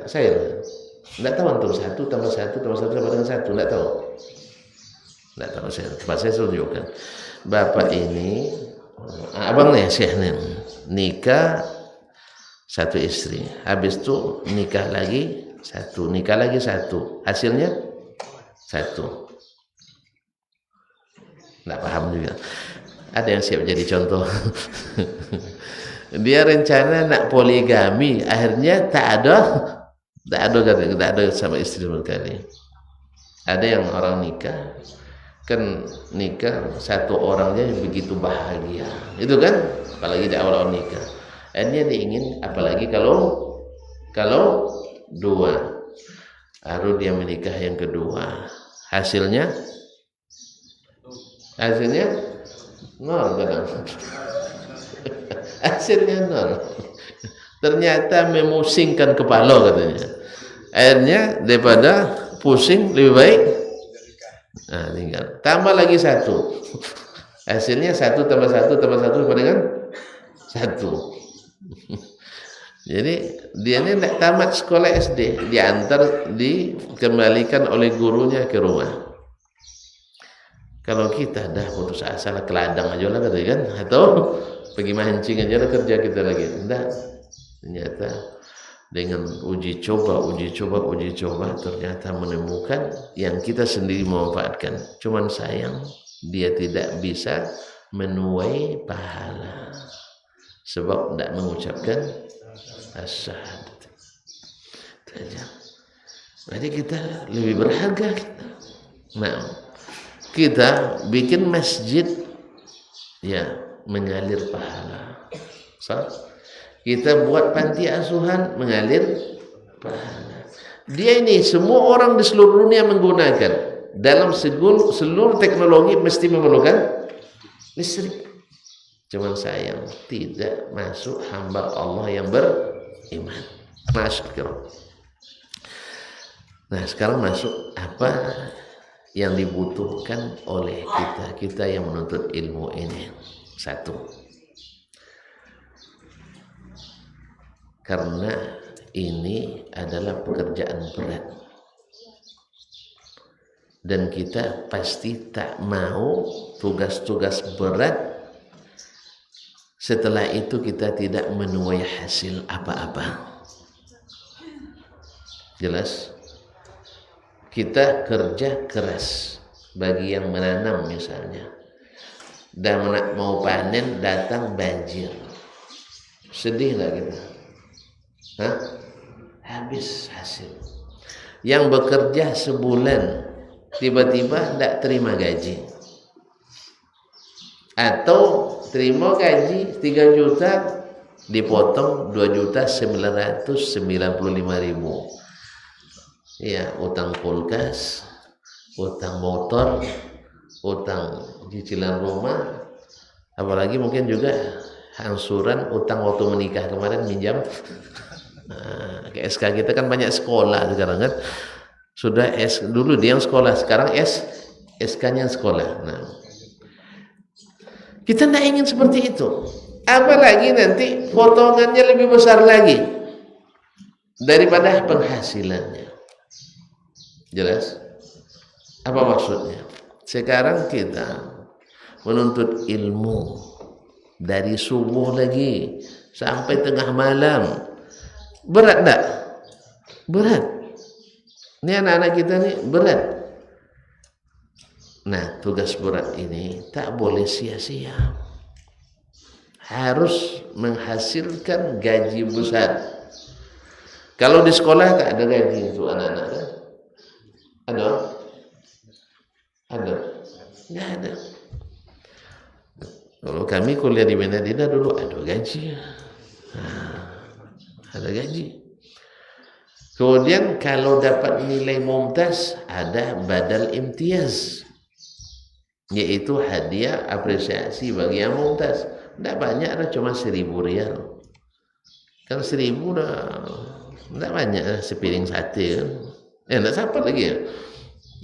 saya tidak tahu untuk 1 tambah 1 tambah 1 sama dengan 1, tidak tahu. Tidak tahu saya tunjukkan. Bapak ini, abangnya Syekh nikah 1 istri, habis itu nikah lagi 1, nikah lagi 1, hasilnya 1. Tidak paham juga. Ada yang siap jadi contoh. Dia rencana nak poligami, akhirnya tak ada sama istri sekali. Ada yang orang nikah, kan nikah 1 orangnya begitu bahagia, itu kan, apalagi di awal nikah. Akhirnya dia ingin, apalagi kalau 2, baru dia menikah yang kedua, hasilnya 0 kadang. Hasilnya 0. Ternyata memusingkan kepala katanya. Akhirnya daripada pusing lebih baik tinggal. Tambah lagi 1. Hasilnya 1 tambah 1 tambah 1 sama dengan 1. Jadi dia ini tidak tamat sekolah SD, dikembalikan oleh gurunya ke rumah. Kalau kita dah putus asa lah, ke ladang aja lah katanya kan, atau pergi mancing aja lah, kerja kita lagi. Tidak, ternyata dengan uji coba ternyata menemukan yang kita sendiri memanfaatkan. Cuman sayang dia tidak bisa menuai pahala sebab tidak mengucapkan as-syahadat. Jadi kita lebih berharga kita. Nah, kita bikin masjid ya mengalir pahala. Kita buat panti asuhan mengalir pahala. Dia ini semua orang di seluruh dunia menggunakan. Dalam seluruh teknologi mesti memerlukan listrik. Cuman sayang tidak masuk hamba Allah yang beriman. Masuk. Nah, sekarang masuk apa yang dibutuhkan oleh kita yang menuntut ilmu ini. 1, karena ini adalah pekerjaan berat dan kita pasti tak mau tugas-tugas berat setelah itu kita tidak menuai hasil apa-apa. Jelas? Kita kerja keras bagi yang menanam misalnya, dan mau panen datang banjir, sedih nggak kita? Hah? Habis hasil. Yang bekerja sebulan tiba-tiba tidak terima gaji, atau terima gaji 3 juta dipotong 2.995.000. Ya, utang kulkas, utang motor, utang cicilan rumah, apalagi mungkin juga angsuran utang waktu menikah kemarin minjam. Nah, ke SK kita kan banyak sekolah sekarang kan, sudah dulu dia yang sekolah, sekarang SK-nya sekolah. Nah, kita tidak ingin seperti itu, apalagi nanti potongannya lebih besar lagi daripada penghasilannya. Jelas? Apa maksudnya? Sekarang kita menuntut ilmu dari subuh lagi sampai tengah malam. Berat tak? Berat. Ini anak-anak kita nih berat. Nah, tugas berat ini tak boleh sia-sia. Harus menghasilkan gaji besar. Kalau di sekolah tak ada gaji itu anak-anak kan? Ada? Ada? Nggak ada. Kalau kami kuliah di Madinah dulu ada gaji. Ada gaji. Kemudian kalau dapat nilai mumtaz ada badal imtiaz, yaitu hadiah apresiasi bagi yang mumtaz. Tidak banyak, ada cuma 1.000 rial. Kan 1.000 dah tidak banyak, sepiring sate kan. Tidak sampai lagi ya.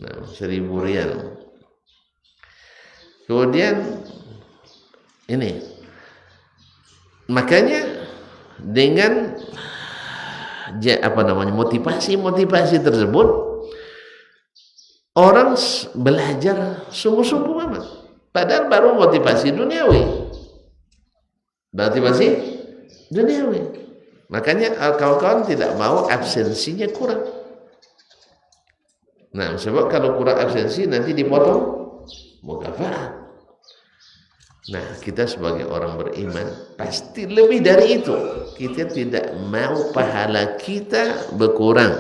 Nah, 1.000 rial. Kemudian ini, makanya dengan motivasi tersebut orang belajar sungguh-sungguh amat. Padahal baru motivasi duniawi. Makanya kawan-kawan tidak mau absensinya kurang. Nah, sebab kalau kurang absensi nanti dipotong mukafaat. Nah, kita sebagai orang beriman pasti lebih dari itu. Kita tidak mau pahala kita berkurang.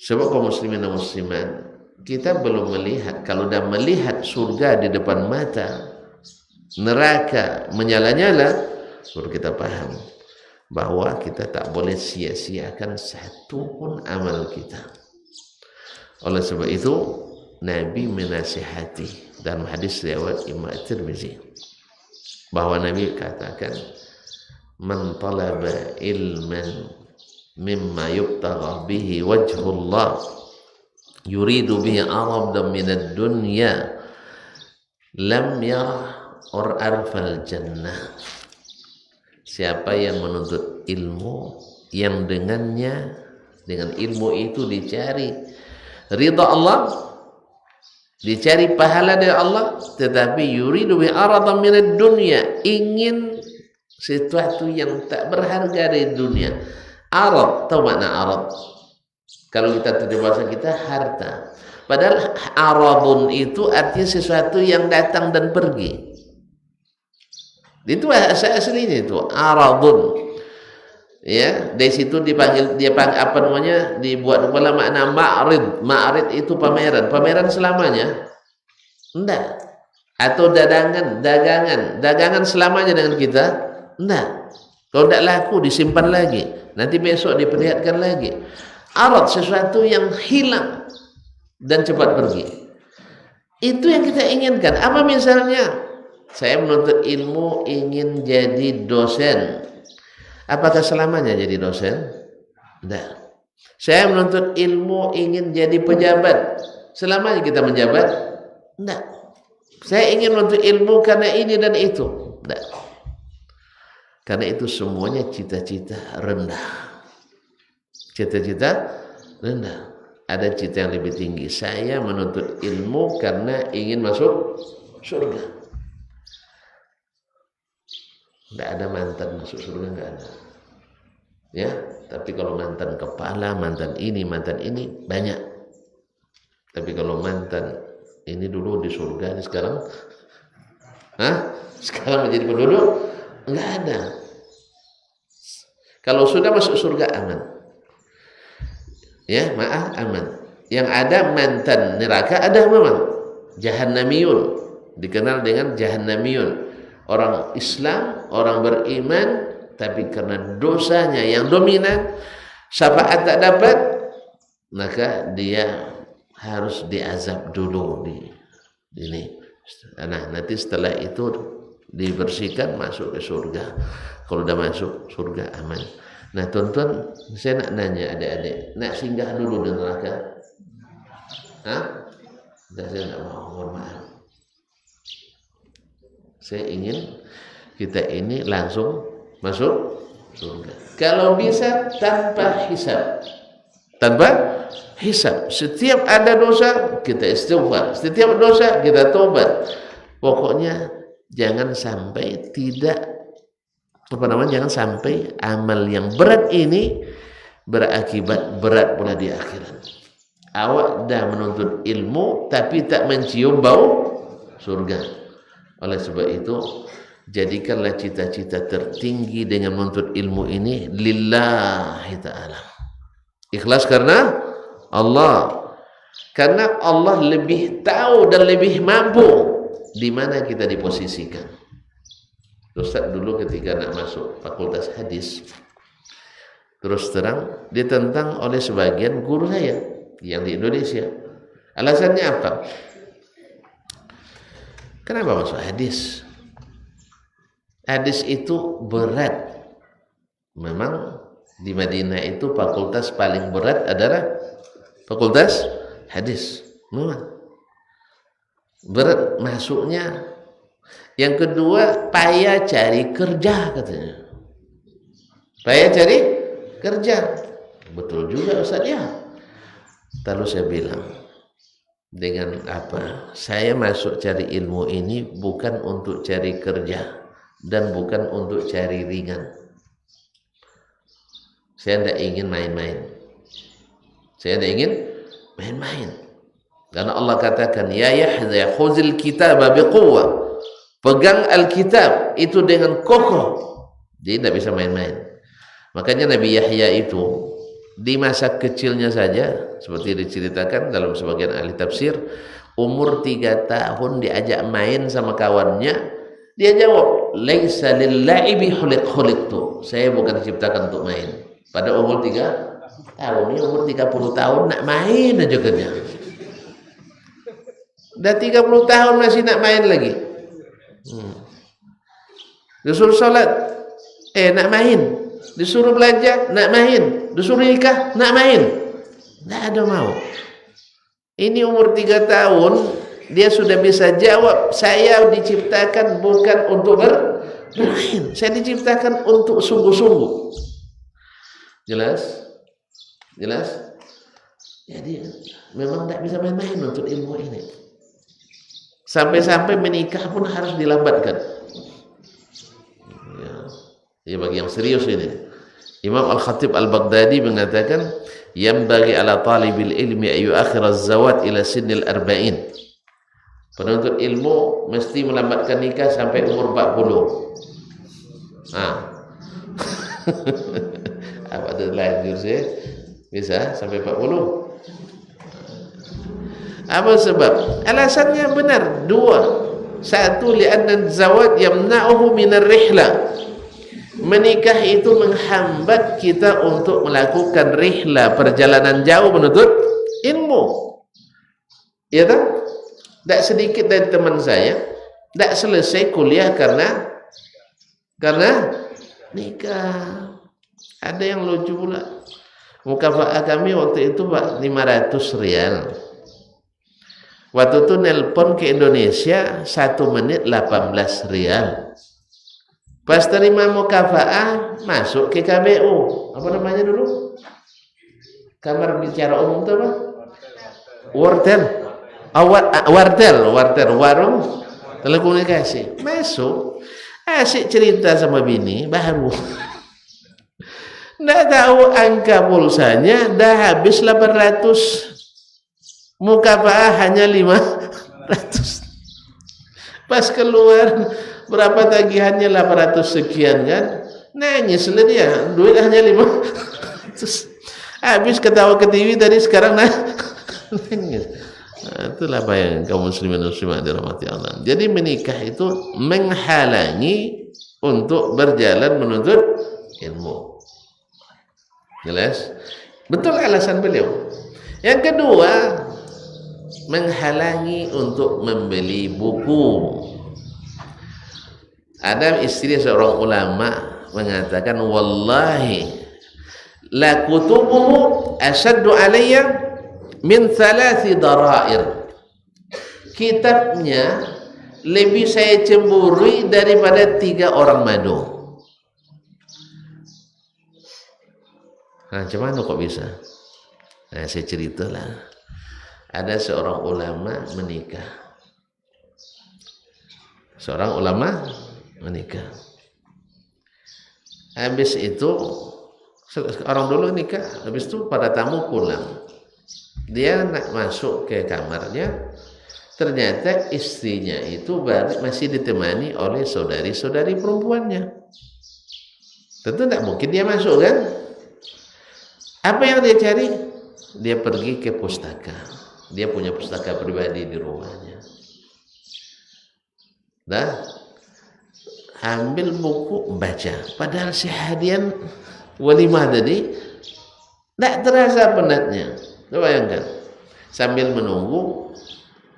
Sebab kaum muslimin dan muslimat, kita belum melihat. Kalau dah melihat surga di depan mata, neraka menyala-nyala, baru kita paham bahwa kita tak boleh sia-siakan satu pun amal kita. Oleh sebab itu, Nabi menasihati dalam hadis riwayat Imam Tirmizi bahwa Nabi katakan, man talaba ilman mimma yubtagha bihi wajhullah yuridu bihi aradan minad dunya lam yarah arfal jannah. Siapa yang menuntut ilmu yang dengan ilmu itu dicari ridha Allah, dicari pahala dari Allah, tetapi yuridu bi aradan minad dunya, ingin sesuatu yang tak berharga dari dunia. Arad, tahu makna arad? Kalau kita terjemah bahasa kita harta. Padahal aradun itu artinya sesuatu yang datang dan pergi. Itu bahasa aslinya itu aradun. Ya, dari situ dipanggil apa namanya? Dibuat kepala makna ma'rid. Ma'rid itu pameran. Pameran selamanya? Enggak. Atau dagangan selamanya dengan kita? Enggak. Kalau tidak laku disimpan lagi. Nanti besok diperlihatkan lagi. Arad, sesuatu yang hilang dan cepat pergi. Itu yang kita inginkan. Apa misalnya? Saya menuntut ilmu ingin jadi dosen. Apakah selamanya jadi dosen? Tidak. Saya menuntut ilmu ingin jadi pejabat. Selamanya kita menjabat? Tidak. Saya ingin menuntut ilmu karena ini dan itu. Tidak. Karena itu semuanya cita-cita rendah. Cita-cita rendah. Ada cita yang lebih tinggi. Saya menuntut ilmu karena ingin masuk surga. Tidak ada mantan masuk surga, tidak ada. Ya, tapi kalau mantan kepala, mantan ini banyak. Tapi kalau mantan ini dulu di surga, ini sekarang, sekarang menjadi penduduk, enggak ada. Kalau sudah masuk surga aman. Ya, maaf aman. Yang ada mantan neraka ada memang jahannamiyun, dikenal dengan jahannamiyun. Orang Islam, orang beriman, tapi karena dosanya yang dominan, syafaat tak dapat, maka dia harus diazab dulu di ini. Nah, nanti setelah itu dibersihkan masuk ke surga. Kalau udah masuk surga aman. Nah, tuan-tuan, saya nak nanya adik-adik, nak singgah dulu di neraka? Saya nak mau, mohon maaf. Saya ingin kita ini langsung masuk surga. Kalau bisa tanpa hisab. Tanpa hisab. Setiap ada dosa kita istighfar. Setiap dosa kita tobat. Pokoknya jangan sampai jangan sampai amal yang berat ini berakibat berat pula di akhirat. Awak dah menuntut ilmu tapi tak mencium bau surga. Oleh sebab itu, jadikanlah cita-cita tertinggi dengan menuntut ilmu ini lillahi ta'ala. Ikhlas karena Allah. Karena Allah lebih tahu dan lebih mampu di mana kita diposisikan. Ustaz dulu ketika nak masuk fakultas hadis, terus terang ditentang oleh sebagian guru saya yang di Indonesia. Alasannya apa? Kenapa masuk hadis? Hadis itu berat. Memang di Madinah itu fakultas paling berat adalah fakultas hadis. Memang berat masuknya. Yang kedua, payah cari kerja katanya. Payah cari kerja. Betul juga Ustaz ya. Lalu saya bilang, dengan apa? Saya masuk cari ilmu ini bukan untuk cari kerja dan bukan untuk cari ringan. Saya tidak ingin main-main. Saya tidak ingin main-main. Karena Allah katakan, ya Yahya khuzil kitaba biquwwah. Pegang Alkitab itu dengan kokoh. Dia tidak bisa main-main. Makanya Nabi Yahya itu di masa kecilnya saja, seperti diceritakan dalam sebagian ahli tafsir, umur 3 tahun diajak main sama kawannya, dia jawab, laisa lil-la'ibi khuliqtu. Saya bukan diciptakan untuk main. Pada umur 3 tahun, ini umur 30 tahun nak main aja kerja. Dah 30 tahun masih nak main lagi. Disuruh salat, nak main. Disuruh belajar, nak main. Disuruh nikah, nak main. Tidak ada mau. Ini umur 3 tahun, dia sudah bisa jawab, saya diciptakan bukan untuk bermain. Saya diciptakan untuk sungguh-sungguh. Jelas? Jelas? Jadi memang tidak bisa main-main untuk ilmu ini. Sampai-sampai menikah pun harus dilambatkan. Ya, bagi yang serius ini. Imam Al-Khatib Al-Baghdadi mengatakan, "Yanbaghi ala talibil ilmi ayu akhiraz zawat ila sinnil arba'in." Penuntut ilmu mesti melambatkan nikah sampai umur 40. Apa ada lanjut sih? Bisa sampai 40. Apa sebab? Alasannya benar 2. 1, li'anna zawat yamna'uhu minar rihla. Menikah itu menghambat kita untuk melakukan rihla, perjalanan jauh menuntut ilmu. Ya tak? Tak sedikit dari teman saya tak selesai kuliah karena nikah. Ada yang lucu pula. Mukafa'ah kami waktu itu 500 rial. Waktu itu nelpon ke Indonesia 1 menit 18 rial. Pas terima mukafa'ah masuk ke KBU. Apa namanya dulu? Kamar bicara umum itu apa? Wartel. Wartel, warung telekomunikasi. Masuk, asik cerita sama bini baru. Nggak tahu angka pulsanya, dah habis 800. Mukafa'ah hanya 500. Pas keluar berapa tagihannya, 800 sekian kan, nangis lah dia, duit hanya 500. Habis ketawa ke TV tadi, sekarang nangis. Nah, itulah bayang kaum muslimin muslimat dirahmati Allah. Jadi menikah itu menghalangi untuk berjalan menuntut ilmu. Jelas? Betul alasan beliau. Yang kedua, menghalangi untuk membeli buku. Ada istri seorang ulama mengatakan, wallahi la kutubuhu asyaddu alayya min 3 darair. Kitabnya lebih saya cemburui daripada 3 orang madu. Nah, cuman kok bisa? Nah, saya ceritalah. Ada seorang ulama menikah. Seorang ulama menikah. Habis itu orang dulu nikah, habis itu pada tamu pulang. Dia nak masuk ke kamarnya, ternyata istrinya itu masih ditemani oleh saudari-saudari perempuannya. Tentu tidak mungkin dia masuk kan? Apa yang dia cari? Dia pergi ke pustaka. Dia punya pustaka pribadi di rumahnya. Dah ambil buku baca. Padahal si hadian walimah tadi tidak terasa penatnya. Bayangkan, sambil menunggu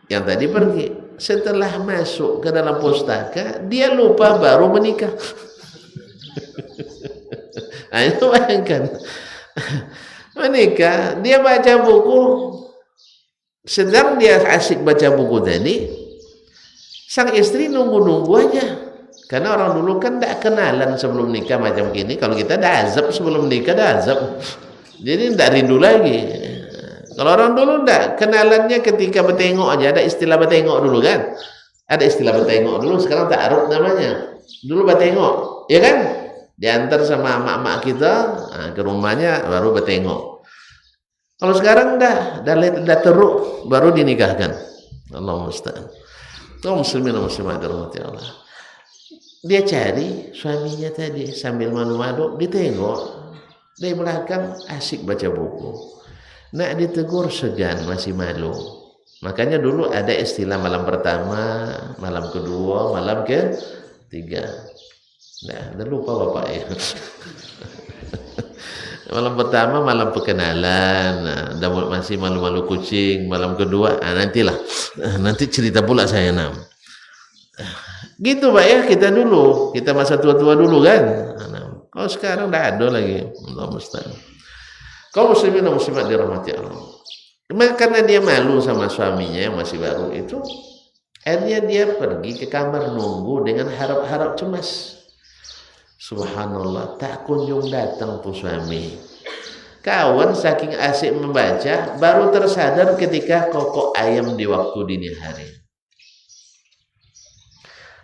yang tadi pergi. Setelah masuk ke dalam pustaka, dia lupa baru menikah. Nah, itu bayangkan. Menikah, dia baca buku. Sedang dia asik baca buku tadi, sang istri nunggu-nunggu aja. Karena orang dulu kan tidak kenalan sebelum nikah macam gini. Kalau kita dah azab sebelum nikah, dah azab. Jadi tidak rindu lagi. Kalau orang dulu tidak, kenalannya ketika bertengok aja. Ada istilah bertengok dulu kan? Ada istilah bertengok dulu, sekarang ta'aruf namanya. Dulu bertengok, ya kan? Diantar sama mak-mak kita ke rumahnya, baru bertengok. Kalau sekarang dah teruk, baru dinikahkan. Allahumma musta'an. Kaum muslimin dan muslimat dirahmati Allah. Dia cari suaminya tadi sambil malu-malu, ditengok dari belakang asik baca buku. Nak ditegur segan, masih malu. Makanya dulu ada istilah malam pertama, malam kedua, malam ketiga. Nah, dah lupa bapak ya. Malam pertama malam perkenalan, nah, masih malu-malu kucing. Malam kedua, nantilah, nanti cerita pula saya gitu Pak ya, kita dulu, kita masa tua-tua dulu kan. Kalau sekarang dah ada lagi. Allah musta'an. Kaum muslimin dan muslimat dirahmati Allah. Karena dia malu sama suaminya yang masih baru itu, akhirnya dia pergi ke kamar nunggu dengan harap-harap cemas. Subhanallah, tak kunjung datang tuh suami. Kawan saking asik membaca, baru tersadar ketika kokok ayam di waktu dini hari.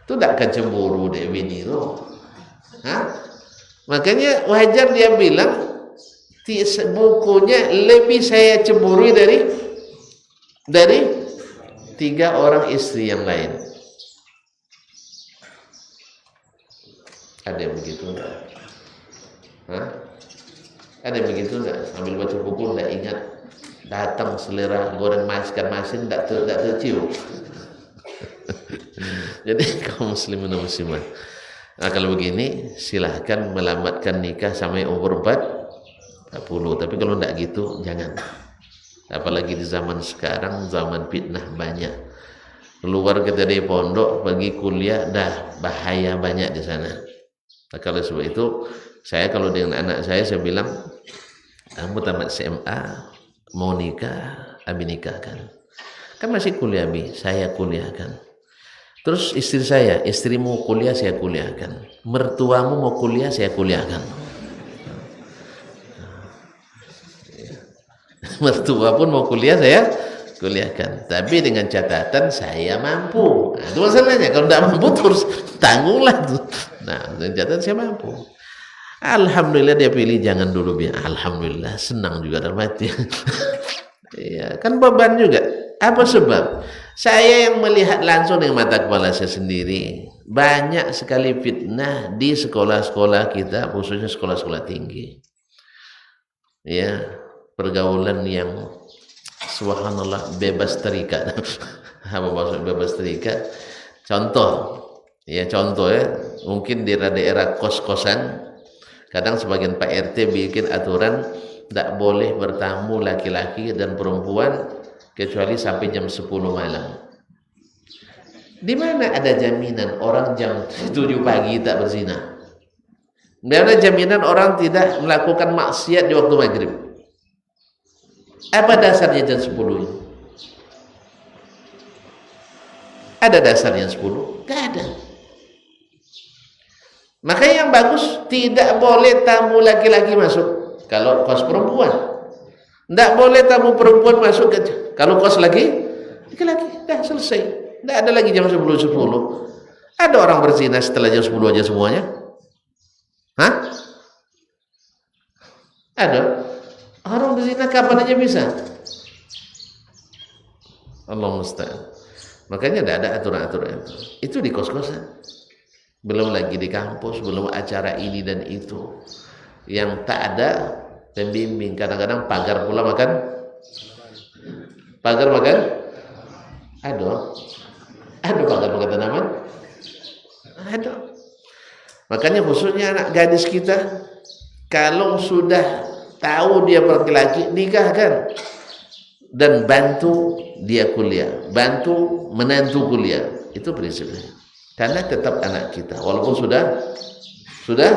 Itu tak akan cemburu deh bini lo. Makanya wajar dia bilang, bukunya lebih saya cemburu dari 3 orang istri yang lain. Ada yang begitu enggak? Ada yang begitu enggak? Sambil baca buku enggak ingat, datang selera goreng ikan masin enggak tercium. Jadi kaum muslimin dan muslimat, nah kalau begini silahkan melambatkan nikah sampai umur 40. Tapi kalau enggak gitu jangan. Apalagi di zaman sekarang, zaman fitnah banyak. Keluar kita dari pondok pergi kuliah, dah bahaya banyak di sana. Nah, kalau sebab itu, saya kalau dengan anak saya bilang, kamu tamat SMA, mau nikah, Abi nikahkan. Kan masih kuliah Abi, saya kuliahkan. Terus istri saya, istrimu kuliah, saya kuliahkan. Mertuamu mau kuliah, saya kuliahkan. Mertua pun mau kuliah, saya kuliahkan. Tapi dengan catatan saya mampu. Nah, itu masalahnya. Kalau tidak mampu terus tanggunglah tuh. Nah, dengan catatan saya mampu. Alhamdulillah dia pilih jangan dulu biar. Alhamdulillah senang juga dalam hati. Ya, kan beban juga. Apa sebab? Saya yang melihat langsung dengan mata kepala saya sendiri. Banyak sekali fitnah di sekolah-sekolah kita, khususnya sekolah-sekolah tinggi. Ya, pergaulan yang subhanallah bebas terikat. Apa maksud bebas terikat? Contoh ya, mungkin di daerah kos-kosan, kadang sebagian Pak RT bikin aturan tidak boleh bertamu laki-laki dan perempuan kecuali sampai jam 10 malam. Di mana ada jaminan orang jam 7 pagi tak berzina? Di mana jaminan orang tidak melakukan maksiat di waktu maghrib? Apa dasarnya jam 10 ini? Ada dasarnya 10? Tidak ada. Makanya yang bagus tidak boleh tamu laki-laki masuk kalau kos perempuan. Tidak boleh tamu perempuan masuk kalau kos laki-laki. Dah selesai. Tidak ada lagi jam 10. Ada orang berzina setelah jam 10 aja semuanya? Hah? Ada. Orang berzina kapan aja bisa. Allah musta'an. Makanya tidak ada aturan-aturan itu di kos-kosan. Belum lagi di kampus, belum acara ini dan itu. Yang tak ada pembimbing. Kadang-kadang pagar pula makan. Pagar makan? Ada pagar makan tanaman? Ada. Makanya khususnya anak gadis kita, kalau sudah tahu dia laki-laki, nikahkan dan bantu dia kuliah, bantu menantu kuliah. Itu prinsipnya. Karena tetap anak kita, walaupun sudah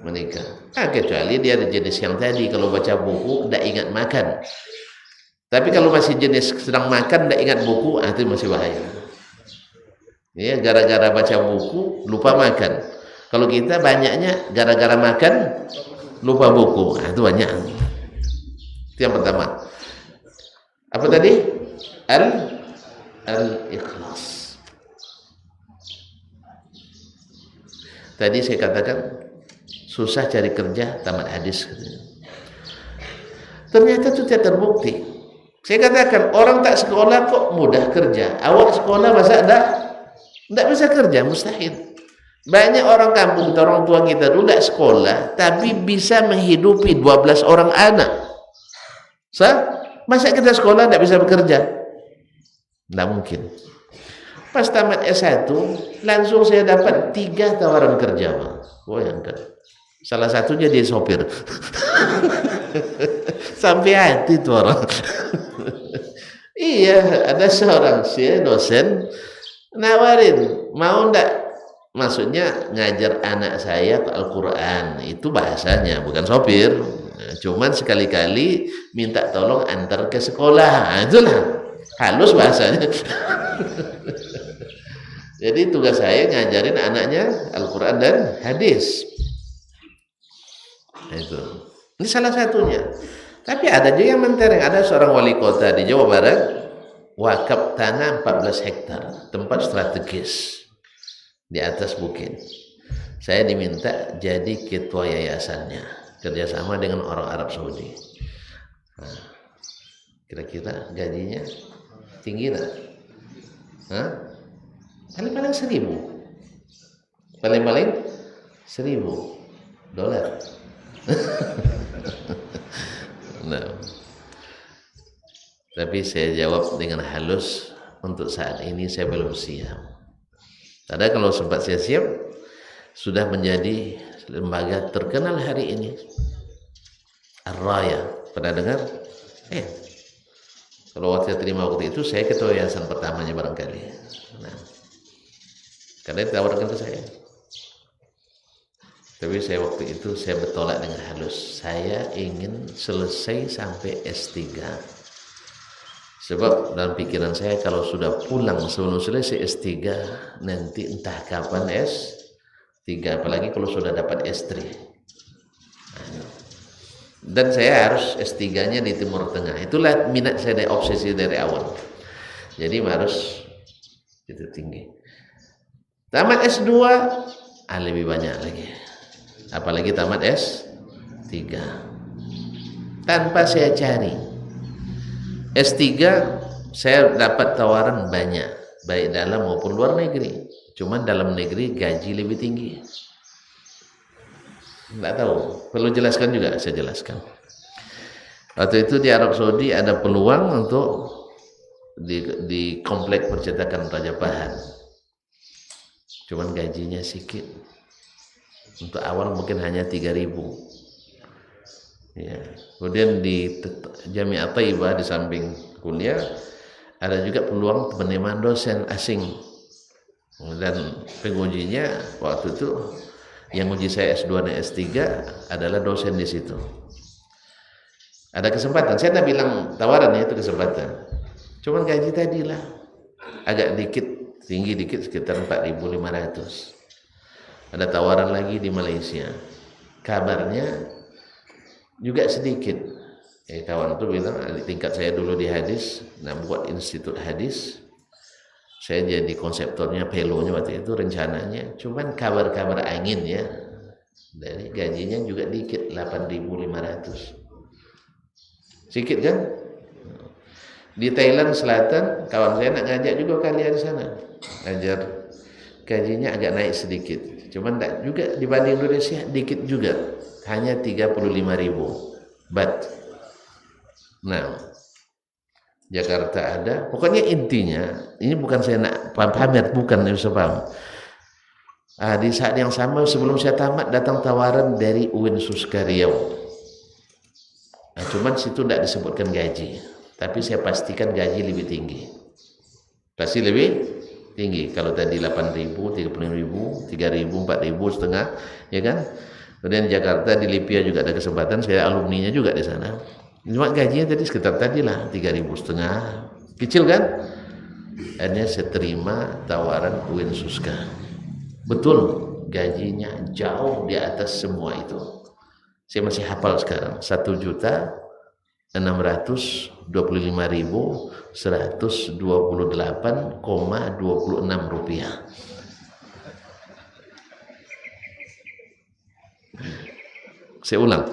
menikah. Kecuali dia ada jenis yang tadi, kalau baca buku tidak ingat makan. Tapi kalau masih jenis sedang makan tidak ingat buku, itu masih bahaya. Ya, gara-gara baca buku lupa makan. Kalau kita banyaknya gara-gara makan lupa buku, itu banyak. Itu yang pertama. Apa tadi? Al-ikhlas. Tadi saya katakan susah cari kerja tamat hadis. Ternyata itu tidak terbukti. Saya katakan orang tak sekolah kok mudah kerja. Awak sekolah masa tidak bisa kerja, mustahil. Banyak orang kampung, orang tua kita dulu tidak sekolah, tapi bisa menghidupi 12 orang anak. Masa kita sekolah tidak bisa bekerja? Tidak mungkin. Pas tamat S1, langsung saya dapat 3 tawaran kerja. Bayangkan. Salah satunya dia sopir. Sampai hati itu orang. Iya, ada seorang dosen nawarin, mau ndak? Maksudnya ngajar anak saya Al-Quran. Itu bahasanya, bukan sopir. Cuman sekali-kali minta tolong antar ke sekolah. Itulah halus bahasanya. Jadi tugas saya ngajarin anaknya Al-Quran dan hadis. Itu. Ini salah satunya. Tapi ada juga yang mentereng. Ada seorang wali kota di Jawa Barat, wakaf tanah 14 hektar, tempat strategis di atas bukit. Saya diminta jadi ketua yayasannya, kerjasama dengan orang Arab Saudi. Nah, kira-kira gajinya tinggi tak? Paling-paling 1.000. Paling-paling 1.000 dolar. Nah. Tapi saya jawab dengan halus, untuk saat ini saya belum siap. Karena kalau sempat saya siap, sudah menjadi lembaga terkenal hari ini. Ar-Raya, pernah dengar? Kalau waktu saya terima waktu itu, saya ketua yayasan pertamanya barangkali. Nah, karena ditawarkan ke saya. Tapi saya waktu itu saya bertolak dengan halus. Saya ingin selesai sampai S3. Sebab dalam pikiran saya kalau sudah pulang sebelum selesai S3, nanti entah kapan S3, apalagi kalau sudah dapat S3. Dan saya harus S3-nya di Timur Tengah. Itulah minat saya, dari obsesi dari awal. Jadi harus itu tinggi. Tamat S2 lebih banyak lagi. apalagi tamat S3. Tanpa saya cari. S3 saya dapat tawaran banyak, baik dalam maupun luar negeri. Cuman dalam negeri gaji lebih tinggi. Nggak tahu, perlu jelaskan juga, saya jelaskan. Waktu itu di Arab Saudi ada peluang untuk di komplek percetakan Raja Pahat. Cuman gajinya sedikit. Untuk awal mungkin hanya 3.000. Ya. Kemudian di Jami'ah Thayyibah di samping kuliah ada juga peluang penerimaan dosen asing. Dan pengujinya waktu itu yang uji saya S2 dan S3 adalah dosen di situ. Ada kesempatan, saya tak bilang tawaran itu kesempatan. Cuman gaji tadi lah agak dikit, tinggi dikit sekitar 4.500. Ada tawaran lagi di Malaysia. Kabarnya juga sedikit. Kawan itu bilang di tingkat saya dulu di hadis, nah buat institut hadis. Saya jadi konseptornya, pelonya waktu itu rencananya. Cuman kabar-kabar angin ya. Dari gajinya juga dikit, 8.500. Sedikit kan? Di Thailand Selatan, kawan saya nak ngajak juga kalian sana. Ngajar, gajinya agak naik sedikit. Cuman tak juga dibanding Indonesia, dikit juga. Hanya 35.000 baht. Nah, Jakarta ada. Pokoknya intinya, ini bukan saya nak pamer, bukan, bisa paham. Di saat yang sama sebelum saya tamat datang tawaran dari UIN Suska Riau. Nah, cuman situ tidak disebutkan gaji, tapi saya pastikan gaji lebih tinggi. Pasti lebih tinggi. Kalau tadi 8.000, 35.000, 3.000, 4.000 setengah, ya kan? Kemudian di Jakarta di Lipia juga ada kesempatan, saya alumninya juga di sana. Cuma gajinya tadi sekitar tadilah 3.500. Kecil kan? Akhirnya saya terima tawaran UIN Suska. Betul, gajinya jauh di atas semua itu. Saya masih hafal sekarang, 1.625.128,26 rupiah. Saya ulang,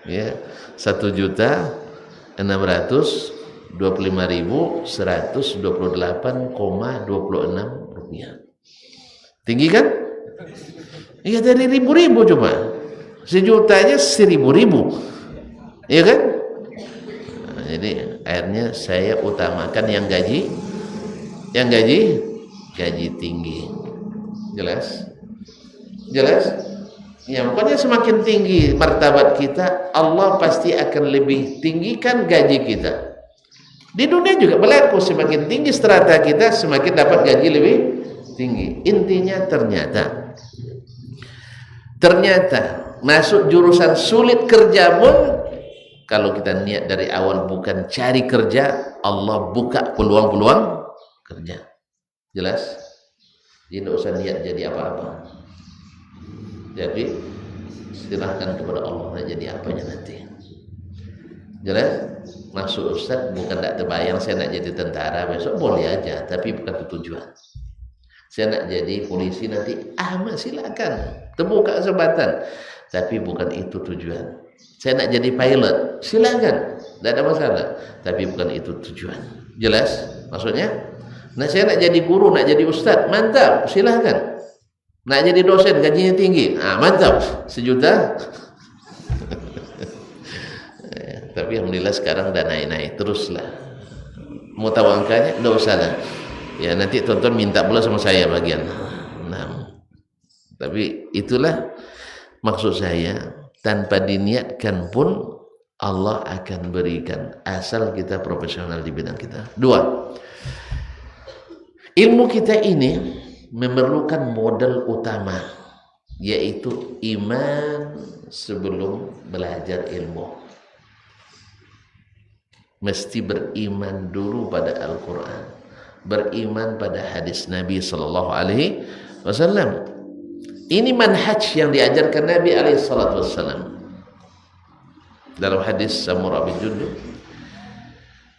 ya, 1.625.128,26 rupiah. Tinggi kan? Iya, dari ribu-ribu cuma. Sejutanya 1.000, iya kan? Nah, jadi akhirnya saya utamakan yang gaji tinggi. Jelas? Ya, pokoknya semakin tinggi martabat kita, Allah pasti akan lebih tinggikan gaji kita. Di dunia juga berlaku, semakin tinggi strata kita, semakin dapat gaji lebih tinggi. Intinya ternyata masuk jurusan sulit kerja pun, kalau kita niat dari awal bukan cari kerja, Allah buka peluang-peluang kerja. Jelas? Jadi tidak usah niat jadi apa-apa. Jadi silahkan kepada Allah nak jadi apanya nanti. Jelas? Masuk ustaz bukan tak terbayang saya nak jadi tentara besok, boleh aja, tapi bukan itu tujuan. Saya nak jadi polisi nanti, silakan, terbuka kesempatan. Tapi bukan itu tujuan. Saya nak jadi pilot, silakan, tidak ada masalah. Tapi bukan itu tujuan. Jelas maksudnya? Nah, saya nak jadi guru, nak jadi ustaz, mantap, silakan. Nak jadi dosen, gajinya tinggi, mantap, 1 juta. Tapi alhamdulillah sekarang udah naik-naik teruslah. Mau tahu angkanya? Tidak usah lah. Ya nanti tonton minta pula sama saya bagian. Nah, tapi itulah maksud saya, tanpa diniatkan pun Allah akan berikan, asal kita profesional di bidang kita. 2, ilmu kita ini memerlukan modal utama, yaitu iman sebelum belajar ilmu. Mesti beriman dulu pada Al-Quran, beriman pada hadis Nabi Sallallahu Alaihi Wasallam. Ini manhaj yang diajarkan Nabi SAW. Dalam hadis Samurah bin Jundub,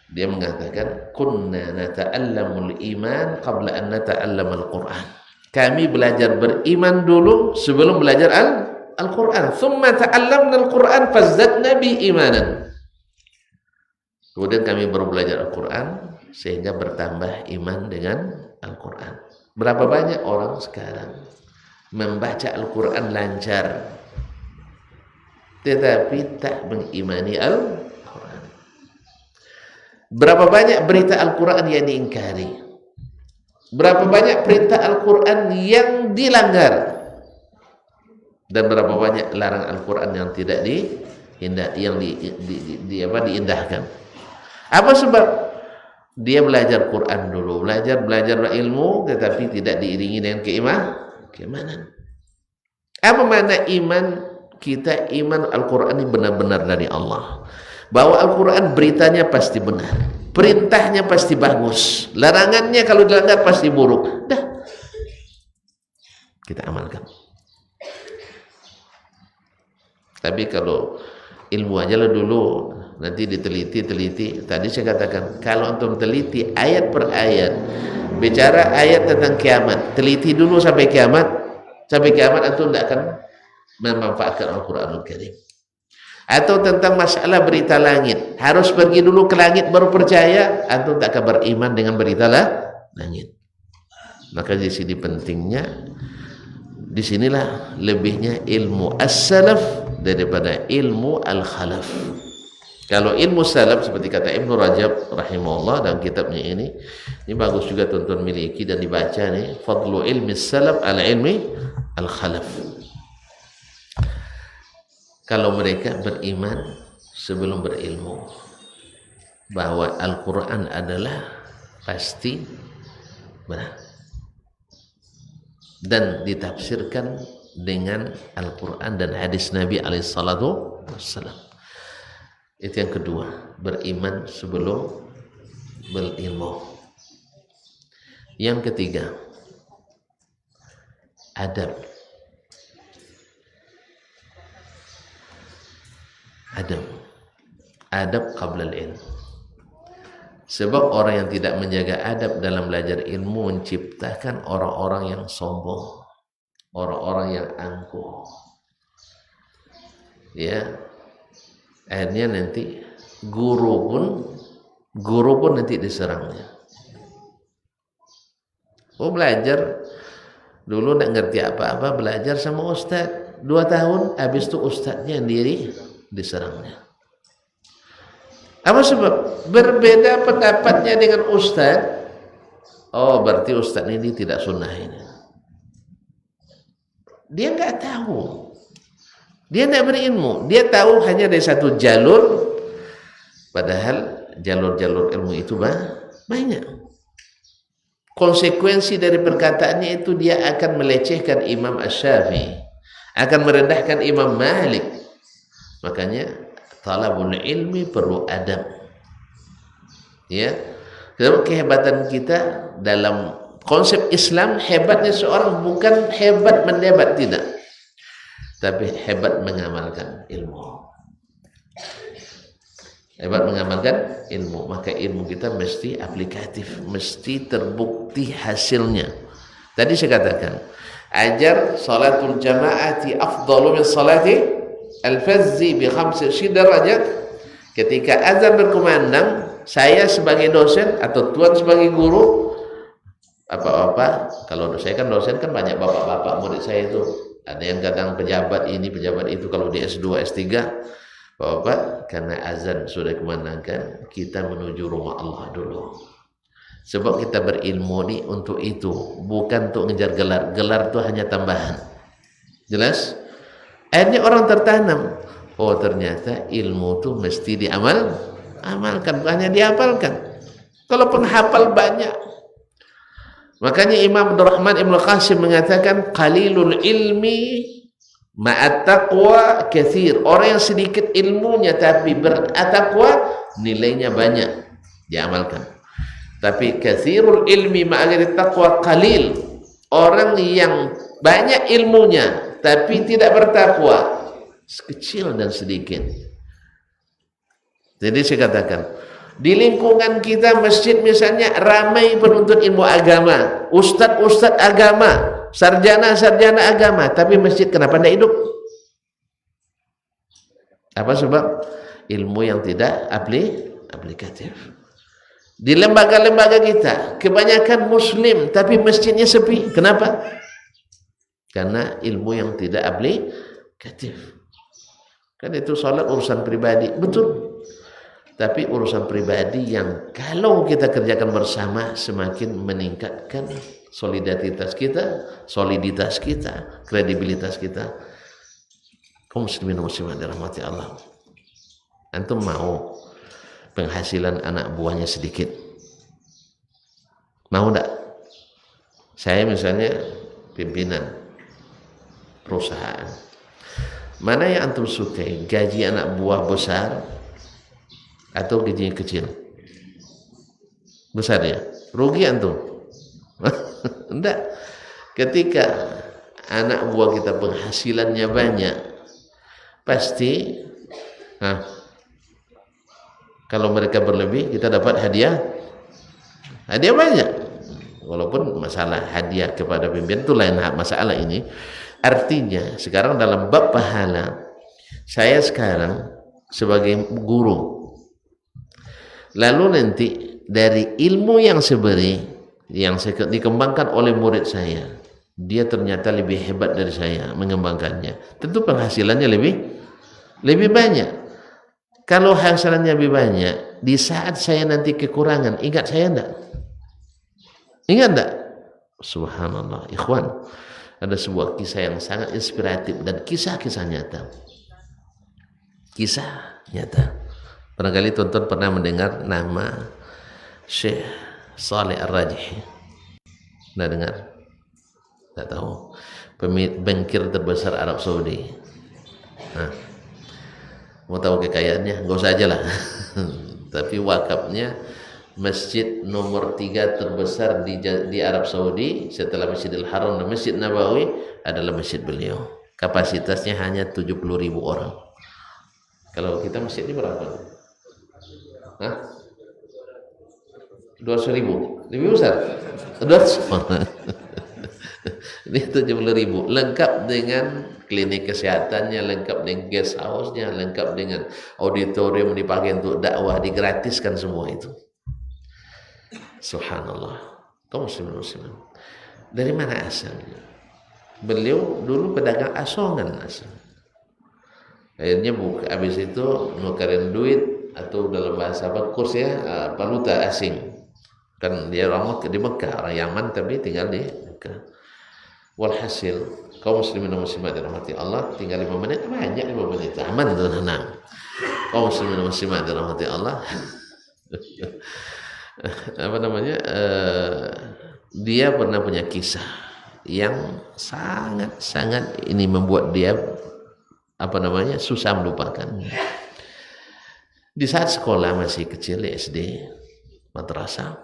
dia mengatakan, kunna nata'allamul iman qabla an nata'allamal Quran. Kami belajar beriman dulu sebelum belajar Al-Quran. Thumma ta'allamna Al-Quran fazdadna bi imanan. Kemudian kami baru belajar Al-Quran sehingga bertambah iman dengan Al-Quran. Berapa banyak orang sekarang membaca Al-Quran lancar tetapi tak mengimani Al-Quran. Berapa banyak berita Al-Quran yang diingkari, berapa banyak perintah Al-Quran yang dilanggar, dan berapa banyak larang Al-Quran yang tidak diindahkan. Apa sebab? Dia belajar Quran dulu, belajar ilmu, tetapi tidak diiringi dengan keimanan. Apa makna iman kita? Iman Al-Quran ini benar-benar dari Allah, bahwa Al-Quran beritanya pasti benar, perintahnya pasti bagus, larangannya kalau dilanggar pasti buruk. Dah, kita amalkan. Tapi kalau ilmu aja lah dulu, nanti diteliti. Tadi saya katakan, kalau antum teliti ayat per ayat, bicara ayat tentang kiamat, teliti dulu sampai kiamat. Sampai kiamat antum tidak akan memanfaatkan Al-Quranul Karim. Atau tentang masalah berita langit, harus pergi dulu ke langit baru percaya, antum tak akan beriman dengan berita langit. Maka di sini pentingnya, disinilah lebihnya ilmu as-salaf daripada ilmu al-khalaf. Kalau ilmu salaf seperti kata Ibnu Rajab rahimahullah dalam kitabnya ini bagus juga tuan-tuan miliki dan dibaca nih, fadlu ilmi salaf ala ilmi al-khalaf. Kalau mereka beriman sebelum berilmu bahwa Al-Quran adalah pasti benar dan ditafsirkan dengan Al-Quran dan hadis Nabi alaihissalatu wassalam. Itu yang kedua, beriman sebelum berilmu. Yang ketiga, adab. Adab qabla al-ilm. Sebab orang yang tidak menjaga adab dalam belajar ilmu menciptakan orang-orang yang sombong, orang-orang yang angkuh. Ya, akhirnya nanti guru pun nanti diserangnya. Belajar dulu tidak ngerti apa-apa, belajar sama ustaz 2 tahun, habis itu ustaznya sendiri diserangnya. Apa sebab? Berbeda pendapatnya dengan ustaz. Oh, berarti ustaz ini tidak sunnah ini. Dia nggak tahu, dia tidak berilmu, dia tahu hanya dari satu jalur, padahal jalur-jalur ilmu itu banyak. Konsekuensi dari perkataannya itu dia akan melecehkan Imam Asy-Syafi'i, akan merendahkan Imam Malik. Makanya talabul ilmi perlu adab. Ya, kehebatan kita dalam konsep Islam, hebatnya seorang bukan hebat mendebat, tidak, tapi hebat mengamalkan ilmu. Hebat mengamalkan ilmu, maka ilmu kita mesti aplikatif, mesti terbukti hasilnya. Tadi saya katakan, ajar salatul jamaati afdalu min salati al-fazzi bi 5 derajat. Ketika azan berkumandang, saya sebagai dosen atau tuan sebagai guru, apa-apa, kalau saya kan dosen kan banyak bapak-bapak murid saya itu, ada yang kadang pejabat ini pejabat itu, kalau di S2 S3 bapak, karena azan sudah kumandangkan, kita menuju rumah Allah dulu. Sebab kita berilmu nih untuk itu, bukan untuk ngejar gelar. Gelar itu hanya tambahan. Jelas? Akhirnya orang tertanam, oh ternyata ilmu itu mesti diamalkan, bukan hanya dihafalkan. Kalau penghafal banyak. Makanya Imam Abdurrahman Ibn Qasim mengatakan, qalilul ilmi ma'at taqwa kathir. Orang yang sedikit ilmunya tapi berataqwa, nilainya banyak, diamalkan. Tapi kathirul ilmi ma'at taqwa qalil. Orang yang banyak ilmunya tapi tidak bertakwa, kecil dan sedikit. Jadi saya katakan, di lingkungan kita masjid misalnya ramai penuntut ilmu agama, ustadz-ustadz agama, sarjana-sarjana agama, tapi masjid kenapa tidak hidup? Apa sebab? Ilmu yang tidak aplikatif. Di lembaga-lembaga kita kebanyakan muslim tapi masjidnya sepi. Kenapa? Karena ilmu yang tidak aplikatif. Kan itu salat urusan pribadi, betul. Tapi urusan pribadi yang kalau kita kerjakan bersama semakin meningkatkan soliditas kita, kredibilitas kita. Kaum muslimin dan muslimat dirahmati Allah. Antum mau penghasilan anak buahnya sedikit? Mau enggak? Saya misalnya pimpinan perusahaan. Mana yang antum sukai? Gaji anak buah besar atau gajinya kecil? Besar ya? Rugi antum? Enggak. Ketika anak buah kita penghasilannya banyak, pasti kalau mereka berlebih kita dapat hadiah banyak. Walaupun masalah hadiah kepada pimpinan itu lain masalah ini. Artinya sekarang dalam bab pahala, saya sekarang sebagai guru, lalu nanti dari ilmu yang dikembangkan oleh murid saya, dia ternyata lebih hebat dari saya mengembangkannya, tentu penghasilannya lebih banyak. Kalau penghasilannya lebih banyak, di saat saya nanti kekurangan, ingat saya enggak? Ingat enggak? Subhanallah, ikhwan, ada sebuah kisah yang sangat inspiratif dan kisah-kisah nyata. Kisah nyata. Barangkali tuan-tuan pernah mendengar nama Syekh Saleh Ar-Rajihi. Pernah dengar? Tak tahu. Bankir terbesar Arab Saudi. Mau tahu kekayaannya? Enggak usah aja lah. Tapi wakafnya masjid nomor 3 terbesar di Arab Saudi setelah Masjidil Haram dan Masjid Nabawi adalah masjid beliau. Kapasitasnya hanya 70.000 orang. Kalau kita masjid ini berapa? 200.000. Lebih besar? 200. Ini 70.000, lengkap dengan klinik kesehatannya, lengkap dengan guest house-nya, lengkap dengan auditorium dipakai untuk dakwah, digratiskan semua itu. Subhanallah. Kaum muslimin. Dari mana asalnya? Beliau dulu pedagang asongan asal. Akhirnya habis itu nukarin duit atau dalam bahasa apa kurs ya, valuta asing. Kan dia orang di Mekah, orang Yaman tapi tinggal di Mekah. Walhasil kaum muslimin dan muslimat dirahmati Allah, tinggal 5 menit, banyak 5 menit, aman tuh tenang. Kaum muslimin dan muslimat dirahmati Allah. Dia pernah punya kisah yang sangat ini membuat dia susah melupakan. Di saat sekolah masih kecil, SD, madrasah,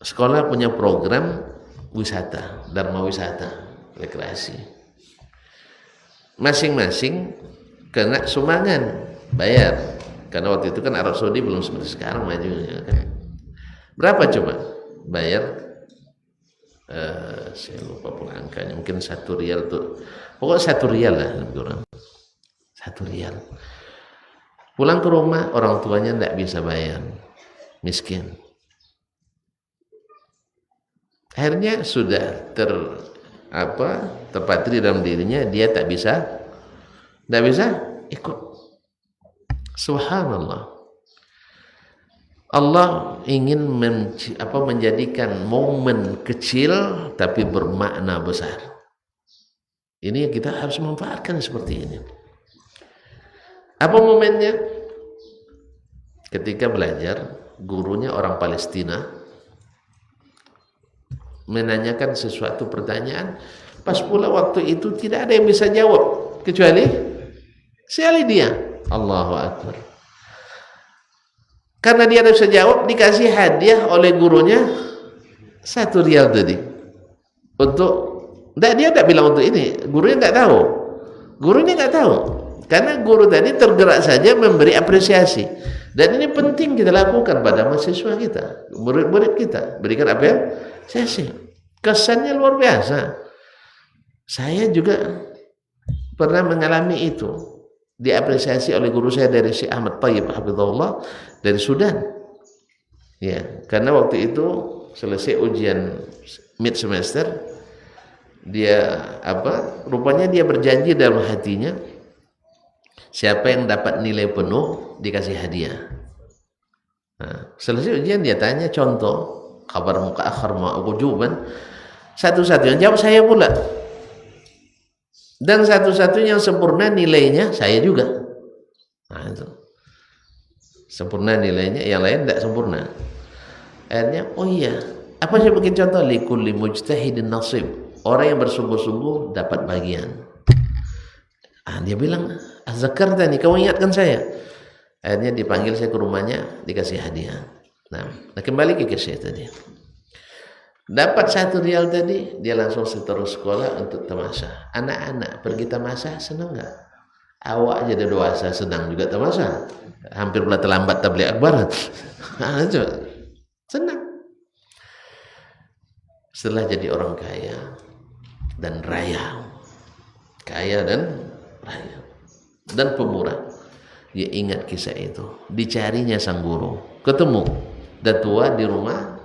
sekolah punya program wisata, dharma wisata, rekreasi. Masing-masing kena sumbangan, bayar. Karena waktu itu kan Arab Saudi belum seperti sekarang majunya kan. Berapa coba? Bayar saya lupa pula angkanya, mungkin 1 rial tuh. Pokoknya 1 rial lah lebih kurang. 1 rial. Pulang ke rumah orang tuanya tidak bisa bayar, miskin. Akhirnya sudah terpatri dalam dirinya, dia tidak bisa ikut. Subhanallah. Allah ingin menjadikan momen kecil tapi bermakna besar. Ini kita harus memanfaatkan seperti ini. Apa momennya? Ketika belajar, gurunya orang Palestina menanyakan sesuatu pertanyaan, pas pula waktu itu tidak ada yang bisa jawab kecuali dia. Allahu Akbar. Karena dia tidak bisa jawab, dikasih hadiah oleh gurunya 1 rial tadi. Dia tidak bilang untuk ini, gurunya nggak tahu. Karena guru tadi tergerak saja memberi apresiasi. Dan ini penting kita lakukan pada mahasiswa kita, murid-murid kita, berikan apresiasi. Kesannya luar biasa. Saya juga pernah mengalami itu, diapresiasi oleh guru saya dari Syekh Ahmad Thayyib hafizahullah dari Sudan. Ya, karena waktu itu selesai ujian mid semester, dia rupanya dia berjanji dalam hatinya, siapa yang dapat nilai penuh dikasih hadiah. Nah, selesai ujian dia tanya contoh kabar muka akhir ma'ujuban, satu-satunya jawab saya pula, dan satu-satunya yang sempurna nilainya saya juga. Nah, itu sempurna nilainya, yang lain tidak sempurna. Akhirnya, oh iya, apa saya bikin contoh, likulli mujtahidin nasib, orang yang bersungguh-sungguh dapat bagian. Dia bilang, zakartani, kamu ingatkan saya. Akhirnya dipanggil saya ke rumahnya, dikasih hadiah. Nah kembali ke kisah tadi, dapat 1 rial tadi, dia langsung seterus sekolah untuk tamasya. Anak-anak pergi tamasya senang nggak? Awak jadi dewasa senang juga tamasya, hampir pula terlambat tabligh akbar. Senang. Setelah jadi orang kaya dan raya, dan pemurah, dia ingat kisah itu. Dicarinya sang guru, ketemu, dan tua di rumah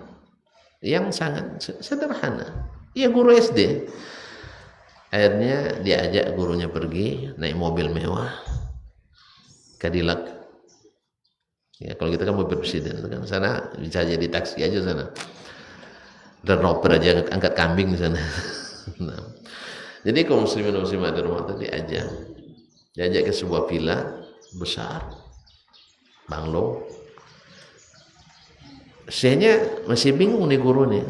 yang sangat sederhana. Ya guru SD. Akhirnya diajak gurunya pergi naik mobil mewah, Cadillac. Ya kalau kita kan mobil presiden, kan sana bisa jadi taksi aja sana. Dan roper aja angkat kambing di sana. Nah, jadi kaum muslimin dan muslimat di rumah tadi diajak ke sebuah villa besar, banglo. Syekhnya masih bingung nih, guru nih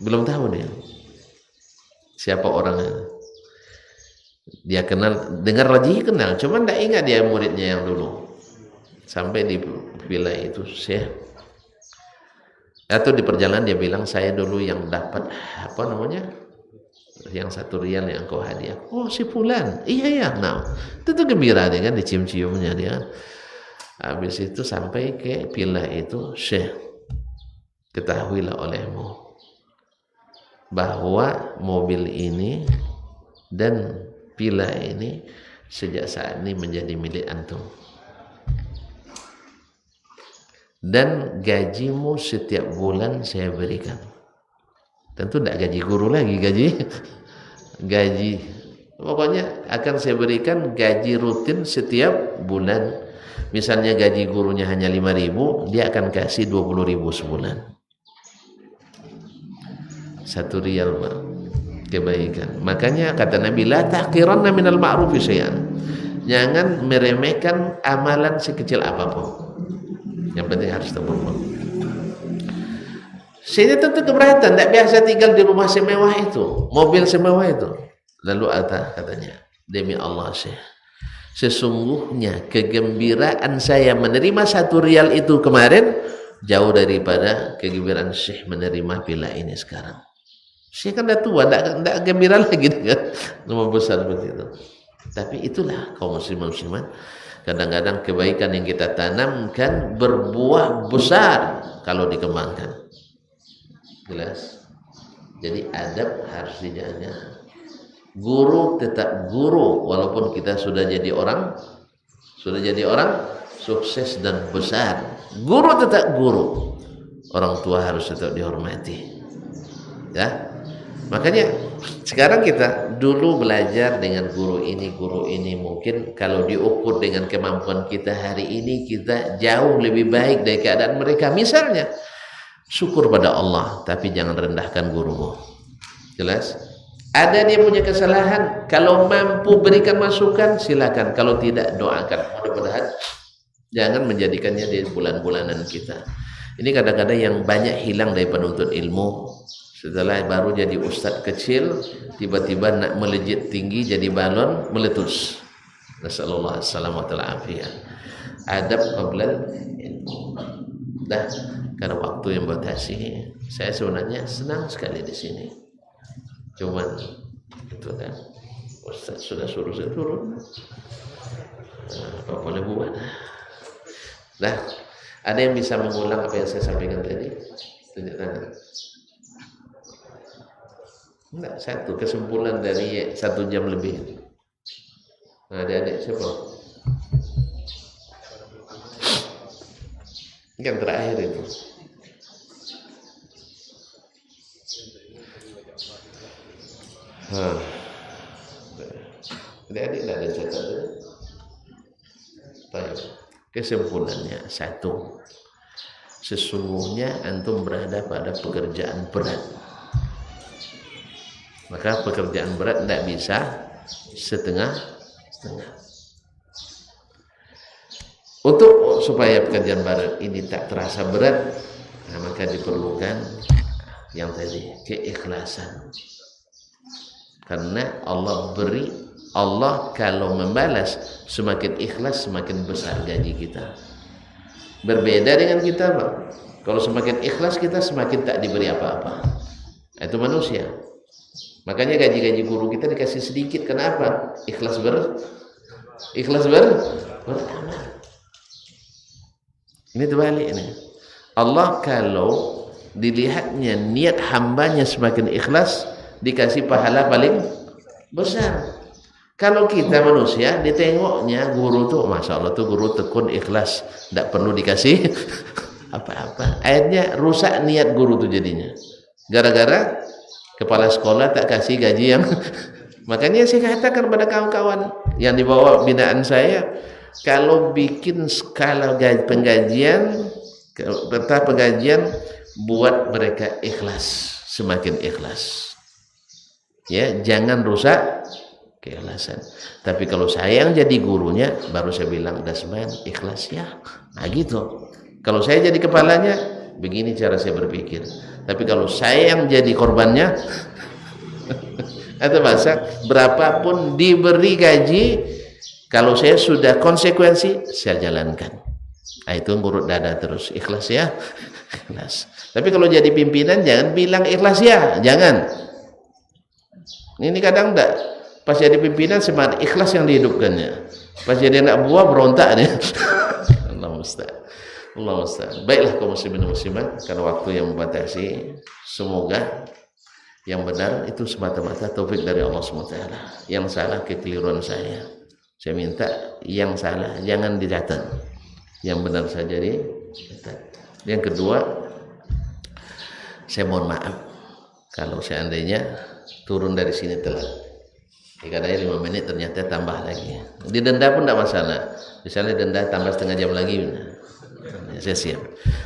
belum tahu nih siapa orangnya. Dia kenal, dengar Raji kenal, cuman tidak ingat dia muridnya yang dulu. Sampai di villa itu Syekh, atau di perjalanan dia bilang, saya dulu yang dapat yang 1 rial yang kau hadiah. Oh si fulan, iya. Nah tentu gembira dia kan, dicium-ciumnya dia. Habis itu sampai ke villa itu, Syekh, ketahuilah olehmu bahwa mobil ini dan villa ini sejak saat ini menjadi milik antum, dan gajimu setiap bulan saya berikan. Tentu tidak gaji guru lagi, gaji pokoknya akan saya berikan gaji rutin setiap bulan. Misalnya gaji gurunya hanya 5.000, dia akan kasih 20.000 sebulan. 1 rial Pak, kebaikan. Makanya kata Nabi, la tahqiranna minal ma'rufi syai'an. Jangan meremehkan amalan sekecil apapun. Yang penting harus terpenuhi. Sini tentu keberatan, tidak biasa tinggal di rumah semewah itu, mobil semewah itu. Lalu katanya, demi Allah Syekh, sesungguhnya kegembiraan saya menerima 1 rial itu kemarin jauh daripada kegembiraan Syekh menerima villa ini sekarang. Syekh kan dah tua, tidak gembira lagi dengan rumah besar seperti itu. Tapi itulah kaum muslimin. Kadang-kadang kebaikan yang kita tanamkan berbuah besar kalau dikembangkan. Jelas. Jadi adab harus dijaga. Guru tetap guru walaupun kita sudah jadi orang sukses dan besar. Guru tetap guru. Orang tua harus tetap dihormati. Ya. Makanya sekarang kita dulu belajar dengan guru ini mungkin kalau diukur dengan kemampuan kita hari ini kita jauh lebih baik dari keadaan mereka. Misalnya syukur pada Allah, tapi jangan rendahkan gurumu. Jelas? Ada dia punya kesalahan, kalau mampu berikan masukan silakan, kalau tidak doakan. Mudah-mudahan jangan menjadikannya di bulan-bulanan kita. Ini kadang-kadang yang banyak hilang dari penuntut ilmu. Setelah baru jadi ustadz kecil, tiba-tiba nak melejit tinggi jadi balon meletus. Nasallallahu alaihi wasallam. Adab qabla ilmu. Dah, karena waktu yang batasi, saya sebenarnya senang sekali di sini. Cuman itu kan, ustadz sudah suruh saya turun. Apa boleh buat? Dah, ada yang bisa mengulang apa yang saya sampaikan tadi? Tunjuk tangan. Enggak, 1 kesimpulan dari 1 jam lebih. Nah, adik-adik siapa? Yang terakhir itu. Adik-adik tidak ada catatan. Baik. Kesimpulannya satu, sesungguhnya antum berada pada pekerjaan berat. Maka pekerjaan berat tidak bisa setengah-setengah. Untuk supaya pekerjaan berat ini tak terasa berat, maka diperlukan yang tadi, keikhlasan. Karena Allah kalau membalas semakin ikhlas semakin besar gaji kita. Berbeda dengan kita, Pak. Kalau semakin ikhlas kita semakin tak diberi apa-apa. Itu manusia. Makanya gaji-gaji guru kita dikasih sedikit. Kenapa? Ikhlas beramal. Ini terbalik ini. Allah kalau dilihatnya niat hambanya semakin ikhlas dikasih pahala paling besar. Kalau kita manusia ditengoknya guru tuh, masya Allah tuh guru tekun ikhlas, tidak perlu dikasih apa-apa. Akhirnya rusak niat guru tuh jadinya. Gara-gara kepala sekolah tak kasih gaji yang makanya saya katakan pada kawan-kawan yang dibawa binaan saya, kalau bikin skala penggajian, peta penggajian, buat mereka ikhlas, semakin ikhlas. Ya, jangan rusak keikhlasan. Tapi kalau saya yang jadi gurunya, baru saya bilang, Dasman, ikhlas ya. Nah gitu. Kalau saya jadi kepalanya, begini cara saya berpikir. Tapi kalau saya yang jadi korbannya, atau bahasa, berapapun diberi gaji, kalau saya sudah konsekuensi, saya jalankan. Nah, itu ngurut dada terus. Ikhlas ya. Ikhlas. Tapi kalau jadi pimpinan, jangan bilang ikhlas ya. Jangan. Ini kadang enggak. Pas jadi pimpinan semangat ikhlas yang dihidupkannya. Pas jadi anak buah berontak dia. Allah musta'an. Baiklah kaum muslimin dan muslimat, karena waktu yang membatasi, semoga yang benar itu semata-mata taufik dari Allah SWT. Yang salah kekeliruan saya. Saya minta yang salah jangan dicatat. Yang benar saja dicatat. Yang kedua, saya mohon maaf kalau seandainya turun dari sini telat. Kadang-kadang 5 menit ternyata tambah lagi. Didenda pun tidak masalah. Misalnya denda tambah setengah jam lagi, saya siap.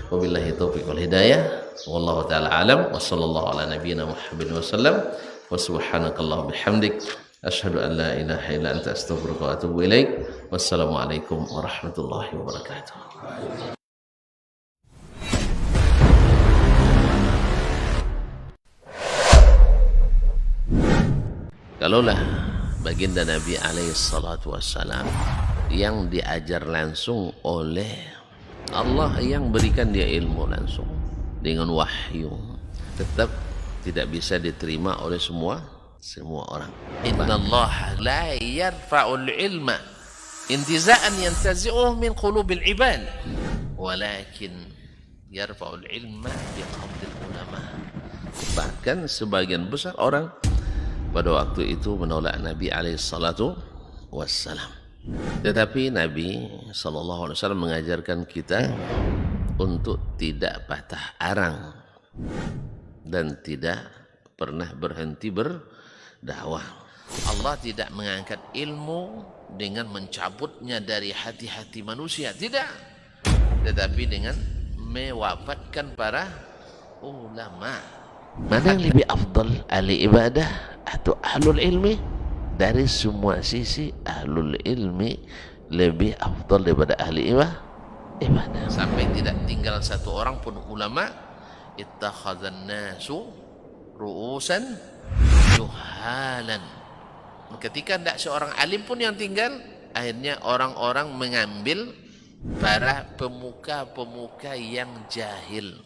Wabillahi taufiq wal hidayah. Wallahu taala alam. Wa sallallahu ala nabiyyina Muhammadin wasallam. Wa subhanakallahumma bihamdik. Asyhadu an la ilaha illa anta astaghfiruka wa atubu ilaik. Wassalamualaikum warahmatullahi wabarakatuh. Kalaulah baginda Nabi alaihissalatu wassalam yang diajar langsung oleh Allah, yang berikan dia ilmu langsung dengan wahyu, tetap tidak bisa diterima oleh semua orang. Innallaha la yarfa'ul ilma intiza'an yantazi'uhu min qulubil ibad, walakin yarfa'ul ilma biqabdil ulama. Bahkan sebagian besar orang pada waktu itu menolak Nabi alaihissalatu wassalam. Tetapi Nabi sallallahu alaihi wasallam mengajarkan kita untuk tidak patah arang dan tidak pernah berhenti berdakwah. Allah tidak mengangkat ilmu dengan mencabutnya dari hati-hati manusia, tidak. Tetapi dengan mewafatkan para ulama. Mana yang lebih afdal, ahli ibadah atau ahlul ilmi? Dari semua sisi ahlul ilmi lebih afdal daripada ahli ibadah. Sampai tidak tinggal satu orang pun ulama. Ittakhadzan nasu ru'usan juhalan. Ketika tidak seorang alim pun yang tinggal, akhirnya orang-orang mengambil para pemuka-pemuka yang jahil.